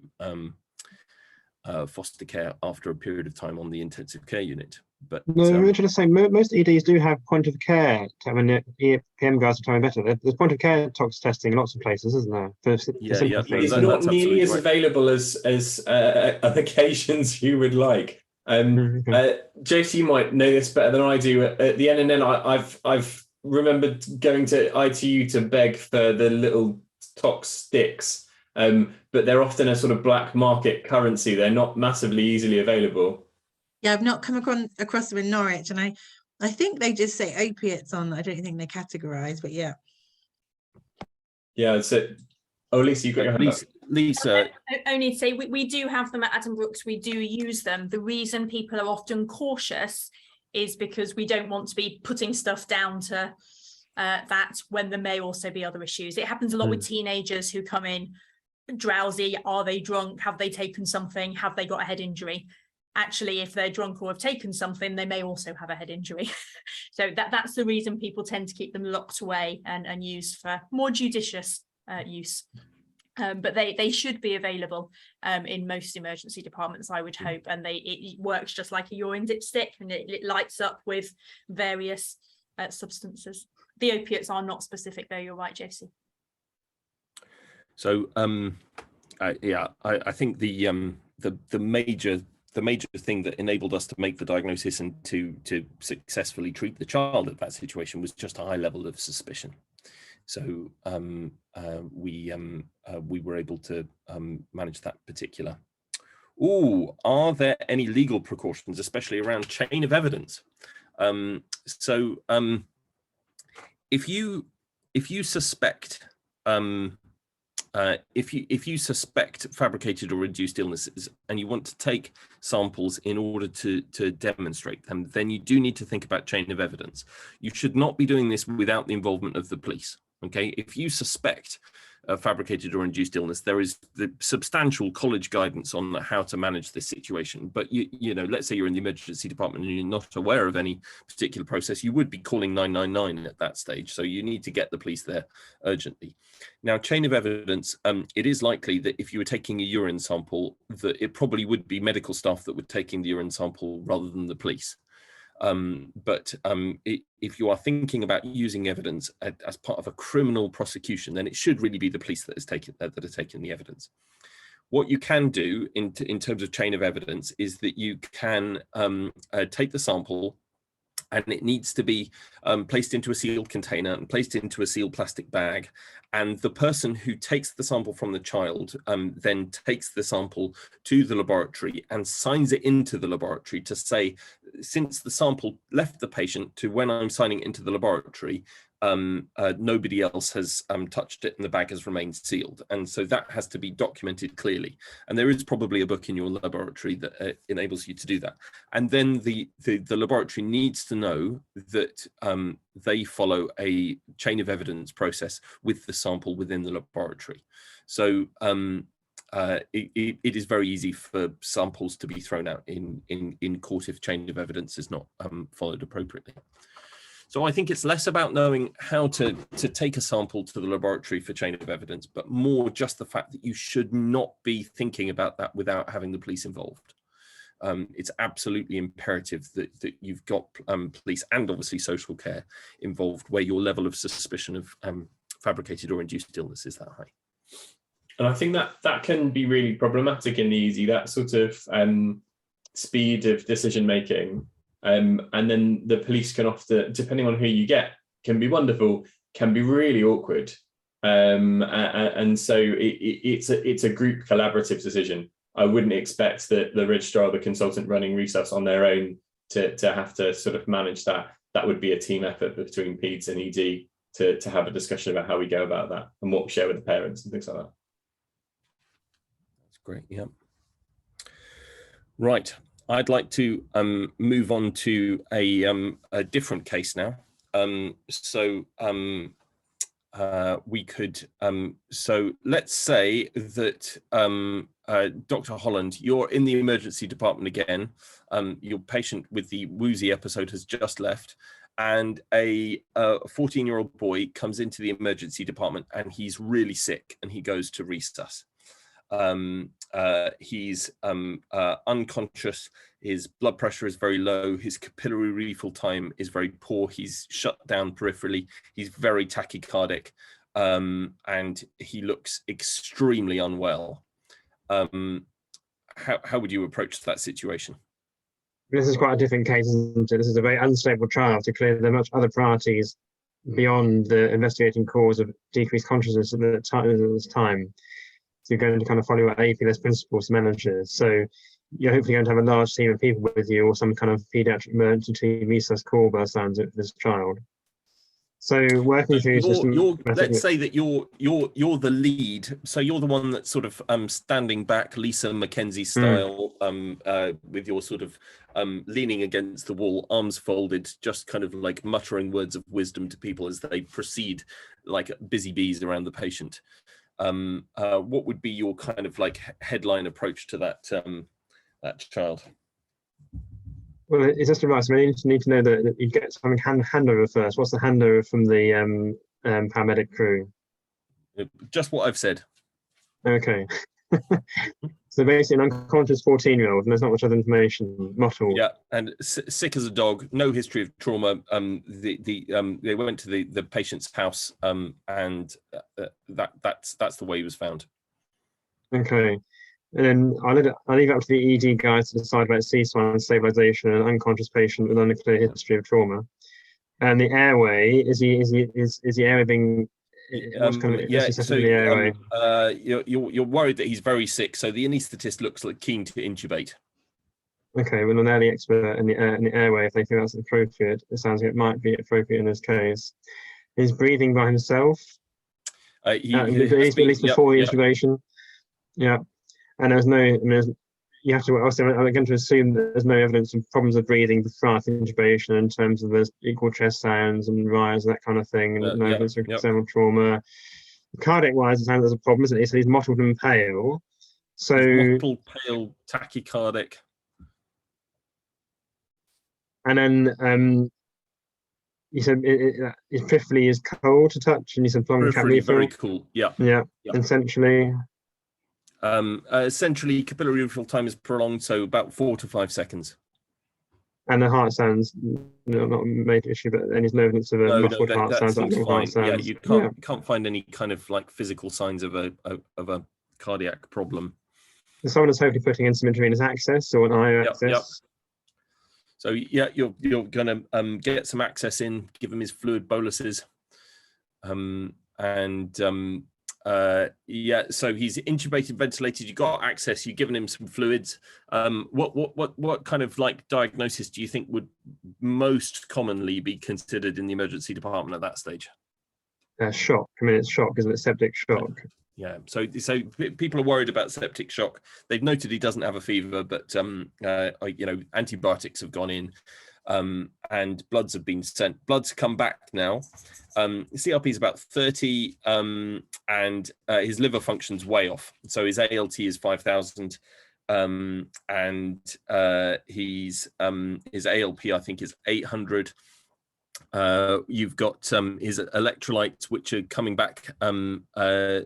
foster care after a period of time on the intensive care unit. But no, I'm trying to say most EDs do have point of care. I mean, PM guys are telling me better. There's point of care tox testing in lots of places, isn't there? For It's not nearly as available as on occasions you would like. Josie, you might know this better than I do. At the NNN, I've remembered going to ITU to beg for the little tox sticks, but they're often a sort of black market currency. They're not massively easily available. Yeah, I've not come across them in Norwich, and I think they just say opiates on. I don't think they categorize, but yeah. Yeah, so Lisa, you got your hand up. Lisa. Only to say we do have them at Addenbrooke's. We do use them. The reason people are often cautious is because we don't want to be putting stuff down to that when there may also be other issues. It happens a lot with teenagers who come in drowsy. Are they drunk? Have they taken something? Have they got a head injury? Actually, if they're drunk or have taken something, they may also have a head injury. So that's the reason people tend to keep them locked away and used for more judicious use. But they should be available in most emergency departments, I would hope. And it works just like a urine dipstick, and it lights up with various substances. The opiates are not specific, though. You're right, Josie. So yeah, I think the major thing that enabled us to make the diagnosis and to successfully treat the child at that situation was just a high level of suspicion. So we were able to manage that particular. Are there any legal precautions, especially around chain of evidence? If you suspect if you suspect fabricated or induced illnesses and you want to take samples in order to demonstrate them, then you do need to think about chain of evidence. You should not be doing this without the involvement of the police. Okay, if you suspect fabricated or induced illness, there is the substantial college guidance on how to manage this situation. But you know, let's say you're in the emergency department and you're not aware of any particular process, you would be calling 999 at that stage. So you need to get the police there urgently. Now, chain of evidence, it is likely that if you were taking a urine sample, that it probably would be medical staff that were taking the urine sample rather than the police. If you are thinking about using evidence as part of a criminal prosecution, then it should really be the police that are taking the evidence. What you can do in terms of chain of evidence is that you can take the sample, and it needs to be placed into a sealed container and placed into a sealed plastic bag. And the person who takes the sample from the child then takes the sample to the laboratory and signs it into the laboratory to say, since the sample left the patient to when I'm signing it into the laboratory, nobody else has touched it and the bag has remained sealed. And so that has to be documented clearly. And there is probably a book in your laboratory that enables you to do that. And then the laboratory needs to know that they follow a chain of evidence process with the sample within the laboratory. So it is very easy for samples to be thrown out in court if chain of evidence is not followed appropriately. So I think it's less about knowing how to take a sample to the laboratory for chain of evidence, but more just the fact that you should not be thinking about that without having the police involved. It's absolutely imperative that you've got police and obviously social care involved where your level of suspicion of fabricated or induced illness is that high. And I think that can be really problematic in the ED, that sort of speed of decision making. And then the police can often, depending on who you get, can be wonderful, can be really awkward. And so it's a group collaborative decision. I wouldn't expect that the registrar or the consultant running resus on their own to have to sort of manage that. That would be a team effort between PEDS and ED to have a discussion about how we go about that and what we share with the parents and things like that. That's great, yeah. Right. I'd like to move on to a different case now. We could, so let's say that Dr. Holland, you're in the emergency department again. Your patient with the woozy episode has just left, and a 14-year-old boy comes into the emergency department and he's really sick and he goes to resus. He's unconscious, his blood pressure is very low, his capillary refill time is very poor, he's shut down peripherally, he's very tachycardic, and he looks extremely unwell. How would you approach that situation? This is quite a different case, isn't it? This is a very unstable trial. To clear, there are much other priorities beyond the investigating cause of decreased consciousness at this time. So you're going to kind of follow APLS principles managers. So you're hopefully going to have a large team of people with you, or some kind of paediatric emergency resus call by the sounds of this child. So working through let's say that you're the lead. So you're the one that's sort of standing back, Lisa McKenzie style, with your sort of leaning against the wall, arms folded, just kind of like muttering words of wisdom to people as they proceed like busy bees around the patient. What would be your kind of like headline approach to that that child? Well, it's just right. So we need to know that you get something handover first. What's the handover from the paramedic crew? Just what I've said. Okay. So basically an unconscious 14-year-old, and there's not much other information, mottled. Yeah, and sick as a dog, no history of trauma. They went to the patient's house, and that's the way he was found. Okay. And then I'll leave it up to the ED guys to decide about C-spine stabilization and unconscious patient with unclear history of trauma. And the airway, is the airway being you're worried that he's very sick, so the anaesthetist looks like keen to intubate. Okay, well, they're the expert in the airway. If they think that's appropriate, it sounds like it might be appropriate in this case. He's breathing by himself. At least before the intubation. Yeah. And there's no, you have to also, I'm going to assume that there's no evidence of problems of breathing prior to intubation in terms of there's equal chest sounds and rise and that kind of thing, and no evidence of external trauma. Cardiac wise, it sounds like there's a problem, isn't it? So he's mottled and pale. So mottled, pale, tachycardic. And then you said his peripherally is cold to touch, and you said peripherally very cool. Yeah. Essentially. Essentially, capillary refill time is prolonged, so about 4 to 5 seconds. And the heart sounds, not a major issue, but any evidence of a muffled heart sounds. Yeah, you can't find any kind of like physical signs of a cardiac problem. So someone is hopefully putting in some intravenous access or an IO access. Yep. So yeah, you're gonna get some access in, give him his fluid boluses, so he's intubated, ventilated, you got access, you've given him some fluids. What kind of like diagnosis do you think would most commonly be considered in the emergency department at that stage? Shock. I mean, it's shock, isn't it? Septic shock. Yeah. So people are worried about septic shock. They've noted he doesn't have a fever, but antibiotics have gone in. and bloods have been sent. Bloods come back now. CRP is about 30, and his liver function's way off. So his ALT is 5,000, and his ALP, I think, is 800. You've got his electrolytes, which are coming back a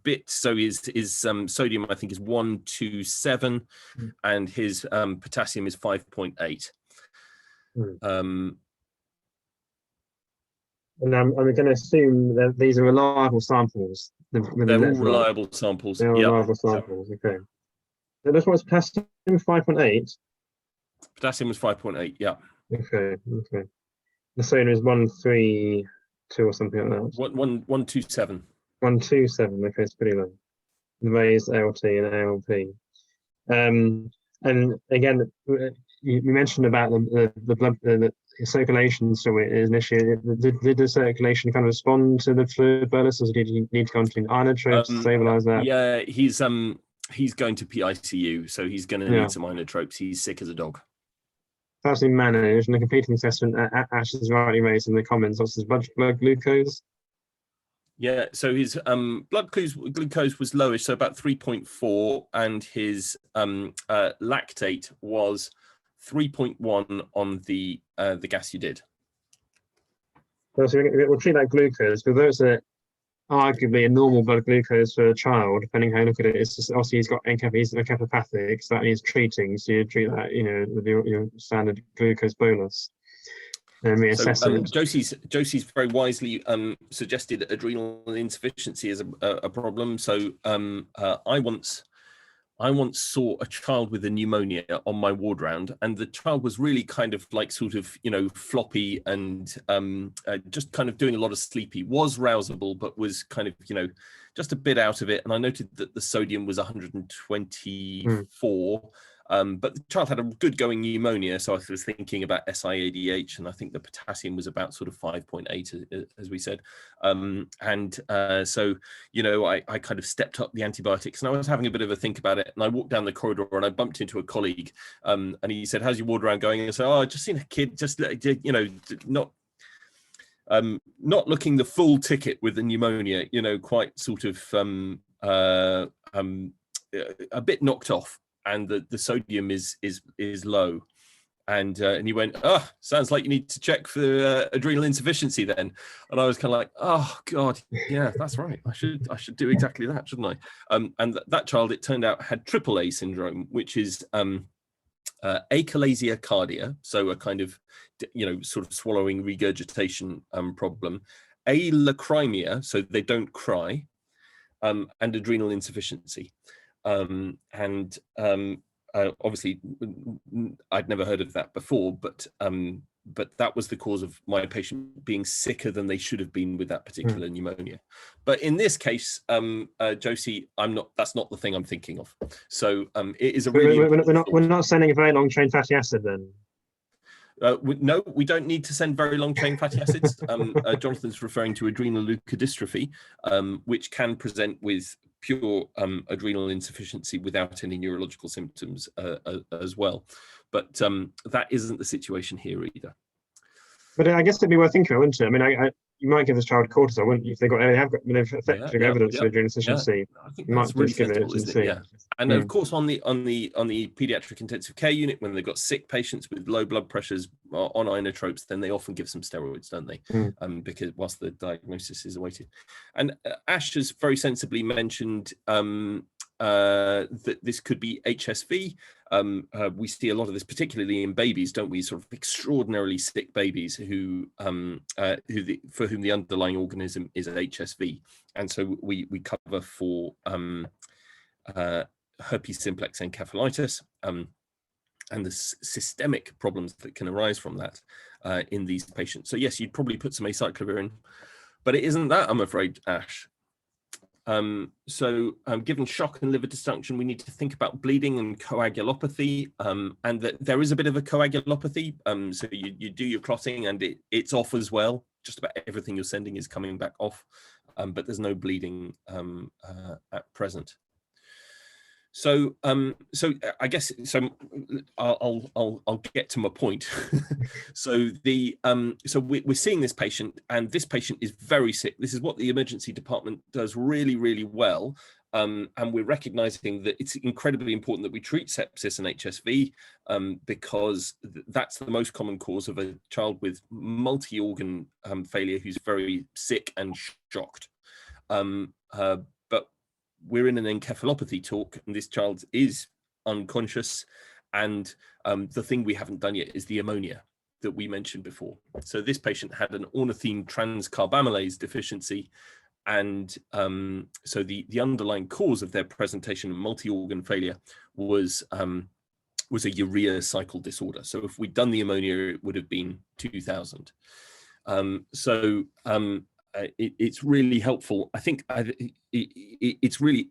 bit. So his sodium, I think, is 127, and his potassium is 5.8. And I'm going to assume that these are reliable samples. They're all reliable samples. They're reliable samples. Okay. So this one's potassium 5.8. Potassium was 5.8. Yeah. Okay. Okay. The sodium is 132 or something like that. 127. 127. Okay, it's pretty low. The raised ALT and ALP. And again, you mentioned about the blood, the circulation. So it is an issue. Did the circulation kind of respond to the fluid bolus, or did you need to go into inotropes to stabilize that? Yeah, he's going to PICU, so he's going to need some inotropes. He's sick as a dog. Personally managed, and the competing assessment Ash has rightly raised in the comments. What's his blood glucose? Yeah, so his blood glucose was lowish, so about 3.4, and his lactate was 3.1 on the gas you did. So we'll treat that glucose, because those are arguably a normal blood glucose for a child, depending how you look at it. It's just, obviously he's got encephalopathic, so that needs treating. So you treat that, with your standard glucose bolus. And we assess it. Josie's very wisely suggested adrenal insufficiency as a problem. So I once saw a child with a pneumonia on my ward round, and the child was really kind of like floppy and just kind of doing a lot of sleepy, was rousable, but was kind of, just a bit out of it. And I noted that the sodium was 124, but the child had a good going pneumonia. So I was thinking about SIADH, and I think the potassium was about sort of 5.8, as we said. So, I kind of stepped up the antibiotics, and I was having a bit of a think about it. And I walked down the corridor and I bumped into a colleague, and he said, "How's your ward round going?" And I said, "Oh, I just seen a kid, just, not looking the full ticket with the pneumonia, quite sort of a bit knocked off, and the sodium is low." And he went, "Oh, sounds like you need to check for adrenal insufficiency then." And I was kind of like, "Oh God, yeah, that's right. I should do exactly that, shouldn't I?" And that child, it turned out, had AAA syndrome, which is achalasia cardia, so a kind of, sort of swallowing regurgitation problem, alacrimia, so they don't cry, and adrenal insufficiency. Obviously, I'd never heard of that before, but that was the cause of my patient being sicker than they should have been with that particular pneumonia. But in this case, Josie, that's not the thing I'm thinking of. So it is a really we're not sending a very long chain fatty acid then. No, we don't need to send very long chain fatty acids. Jonathan's referring to adrenal leukodystrophy, which can present with pure adrenal insufficiency without any neurological symptoms as well. But that isn't the situation here either. But I guess it'd be worth thinking about, wouldn't it? I mean, you might give this child cortisol, wouldn't you? If they've effective evidence of adrenal insufficiency, I think you might really just give sensible, it and see. Yeah. And of course, on the pediatric intensive care unit, when they've got sick patients with low blood pressures on inotropes, then they often give some steroids, don't they? Because whilst the diagnosis is awaited. And Ash has very sensibly mentioned that this could be HSV. We see a lot of this, particularly in babies, don't we? Sort of extraordinarily sick babies for whom the underlying organism is HSV, and so we cover for herpes simplex encephalitis and the systemic problems that can arise from that in these patients. So yes, you'd probably put some acyclovir in, but it isn't that, I'm afraid, Ash. Given shock and liver dysfunction, we need to think about bleeding and coagulopathy, and that there is a bit of a coagulopathy. So you do your clotting and it's off as well. Just about everything you're sending is coming back off, but there's no bleeding at present. So, so I guess I'll get to my point. So so we're seeing this patient, and this patient is very sick. This is what the emergency department does really, really well. And we're recognizing that it's incredibly important that we treat sepsis and HSV because that's the most common cause of a child with multi-organ failure who's very sick and shocked. But we're in an encephalopathy talk, and this child is unconscious. And the thing we haven't done yet is the ammonia that we mentioned before. So this patient had an ornithine transcarbamylase deficiency. And so the underlying cause of their presentation of multi-organ failure was a urea cycle disorder. So if we'd done the ammonia, it would have been 2000. It's really helpful. I think it's really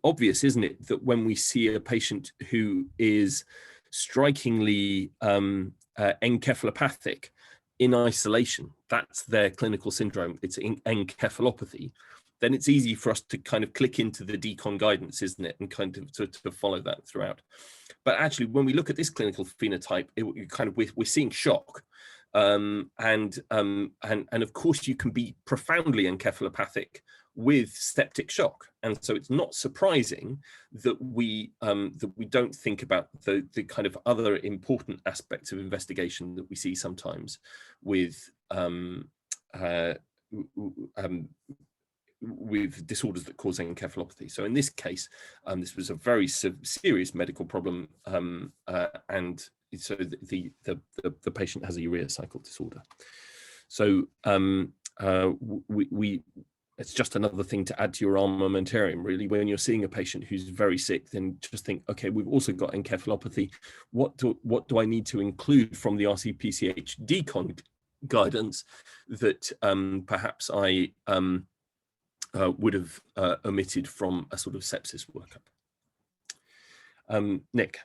obvious, isn't it, that when we see a patient who is strikingly encephalopathic in isolation, that's their clinical syndrome, it's encephalopathy, then it's easy for us to kind of click into the decon guidance, isn't it, and kind of to follow that throughout. But actually, when we look at this clinical phenotype, we're seeing shock. And of course, you can be profoundly encephalopathic with septic shock, and so it's not surprising that we don't think about the kind of other important aspects of investigation that we see sometimes with disorders that cause encephalopathy. So in this case, this was a very serious medical problem, and so the patient has a urea cycle disorder. So it's just another thing to add to your armamentarium, really. When you're seeing a patient who's very sick, then just think, okay, we've also got encephalopathy. What do I need to include from the RCPCH decon guidance that perhaps I would have omitted from a sort of sepsis workup? Nick.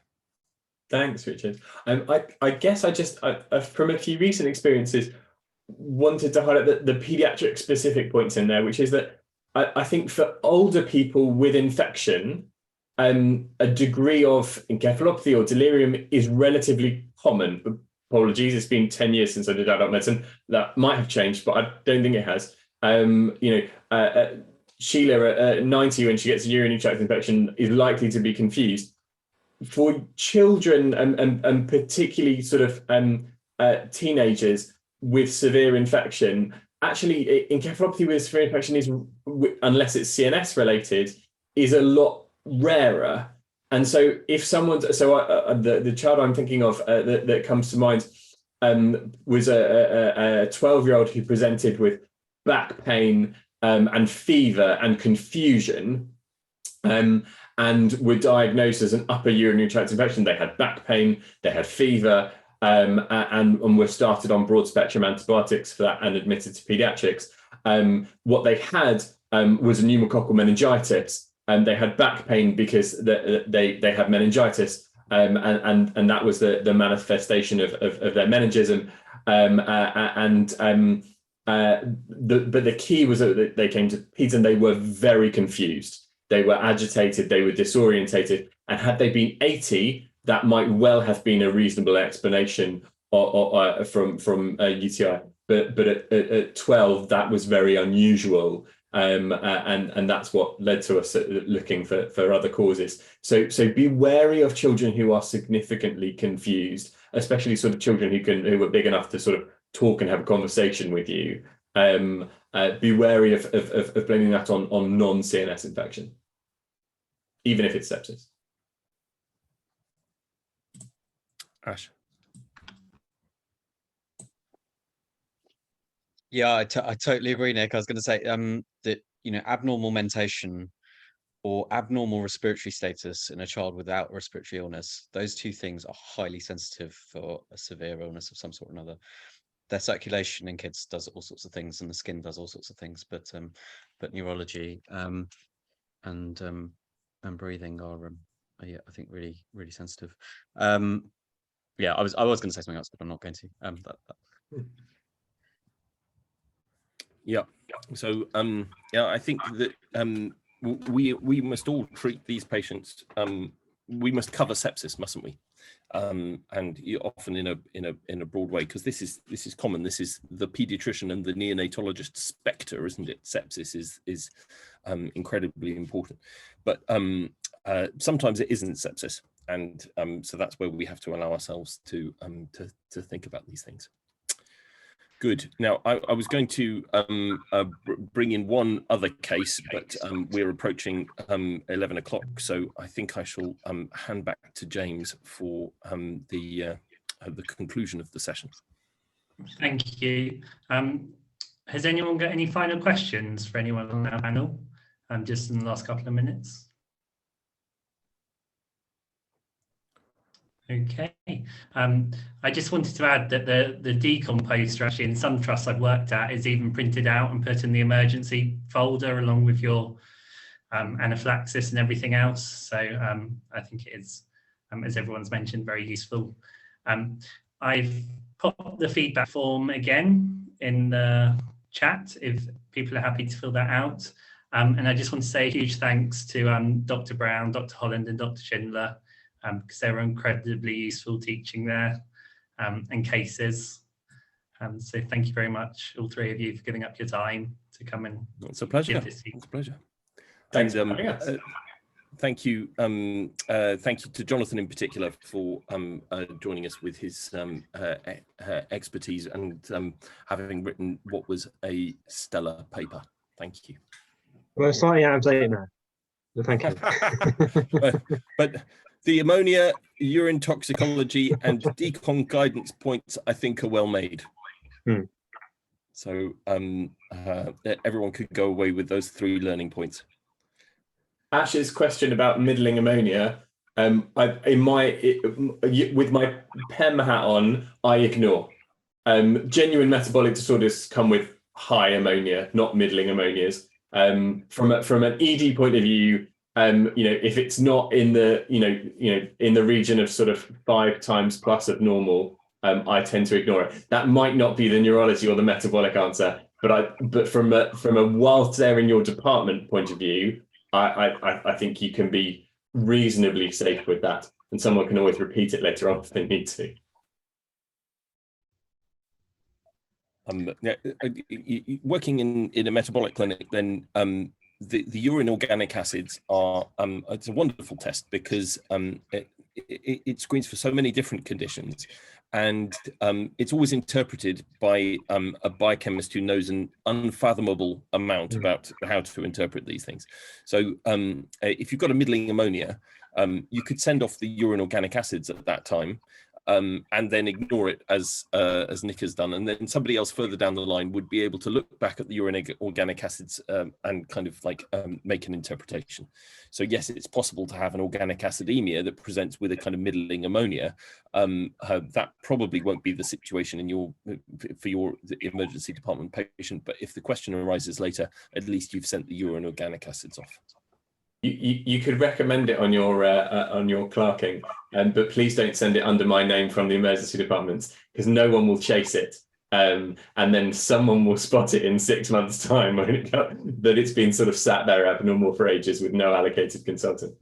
Thanks, Richard. I guess I from a few recent experiences, wanted to highlight the pediatric specific points in there, which is that I think for older people with infection, a degree of encephalopathy or delirium is relatively common. Apologies, it's been 10 years since I did adult medicine. That might have changed, but I don't think it has. Sheila at 90, when she gets a urinary tract infection, is likely to be confused. For children and particularly sort of teenagers with severe infection, actually encephalopathy with severe infection is, unless it's CNS related, is a lot rarer. And so if someone's, the child I'm thinking of that comes to mind was a 12-year-old who presented with back pain and fever and confusion, and were diagnosed as an upper urinary tract infection. They had back pain, they had fever, and were started on broad spectrum antibiotics for that and admitted to pediatrics. What they had was a pneumococcal meningitis, and they had back pain because they had meningitis, and that was the manifestation of their meningism. But the key was that they came to peds and they were very confused. They were agitated, they were disorientated, and had they been 80, that might well have been a reasonable explanation from a UTI. But at 12, that was very unusual, and that's what led to us looking for other causes. So be wary of children who are significantly confused, especially sort of children who are big enough to sort of talk and have a conversation with you. Be wary of blaming that on non-CNS infection, even if it's sepsis. Ash. Yeah, I totally agree, Nick. I was going to say that, abnormal mentation or abnormal respiratory status in a child without respiratory illness, those two things are highly sensitive for a severe illness of some sort or another. Their circulation in kids does all sorts of things, and the skin does all sorts of things, but neurology and breathing are I think really, really sensitive. Yeah, I was going to say something else, but I'm not going to. Yeah. So yeah, I think that we must all treat these patients. We must cover sepsis, mustn't we? And often in a broad way, because this is common. This is the paediatrician and the neonatologist spectre, isn't it? Sepsis is incredibly important, but sometimes it isn't sepsis, and so that's where we have to allow ourselves to think about these things. Good. Now, I was going to bring in one other case, but we're approaching 11 o'clock, so I think I shall hand back to James for the conclusion of the session. Thank you. Has anyone got any final questions for anyone on our panel? Just in the last couple of minutes. Okay, I just wanted to add that the decompose strategy in some trusts I've worked at is even printed out and put in the emergency folder along with your anaphylaxis and everything else. So I think it is, as everyone's mentioned, very useful. I've popped the feedback form again in the chat if people are happy to fill that out. And I just want to say a huge thanks to Dr. Brown, Dr. Holland and Dr. Schindler, because they were incredibly useful teaching there and cases. So thank you very much, all three of you, for giving up your time to come and it's a pleasure. It's a pleasure. Thanks. Thank you to Jonathan in particular for joining us with his expertise and having written what was a stellar paper. Thank you. Well, slightly out of date now. Thank you. but the ammonia, urine toxicology, and decon guidance points, I think, are well made. So everyone could go away with those 3 learning points. Ash's question about middling ammonia, with my PEM hat on, I ignore. Genuine metabolic disorders come with high ammonia, not middling ammonias. From an ED point of view, if it's not in the in the region of sort of 5 times plus of normal, I tend to ignore it. That might not be the neurology or the metabolic answer, but from a whilst they're in your department point of view, I think you can be reasonably safe with that, and someone can always repeat it later on if they need to. Working in a metabolic clinic, then the urine organic acids are it's a wonderful test because it screens for so many different conditions, and it's always interpreted by a biochemist who knows an unfathomable amount about how to interpret these things. So if you've got a middling ammonia, you could send off the urine organic acids at that time, and then ignore it as Nick has done, and then somebody else further down the line would be able to look back at the urine organic acids and kind of like make an interpretation. So yes, it's possible to have an organic acidemia that presents with a kind of middling ammonia. That probably won't be the situation for your emergency department patient, but if the question arises later, at least you've sent the urine organic acids off. You could recommend it on your clerking, but please don't send it under my name from the emergency departments, because no one will chase it, and then someone will spot it in 6 months' time that it's been sort of sat there abnormal for ages with no allocated consultant.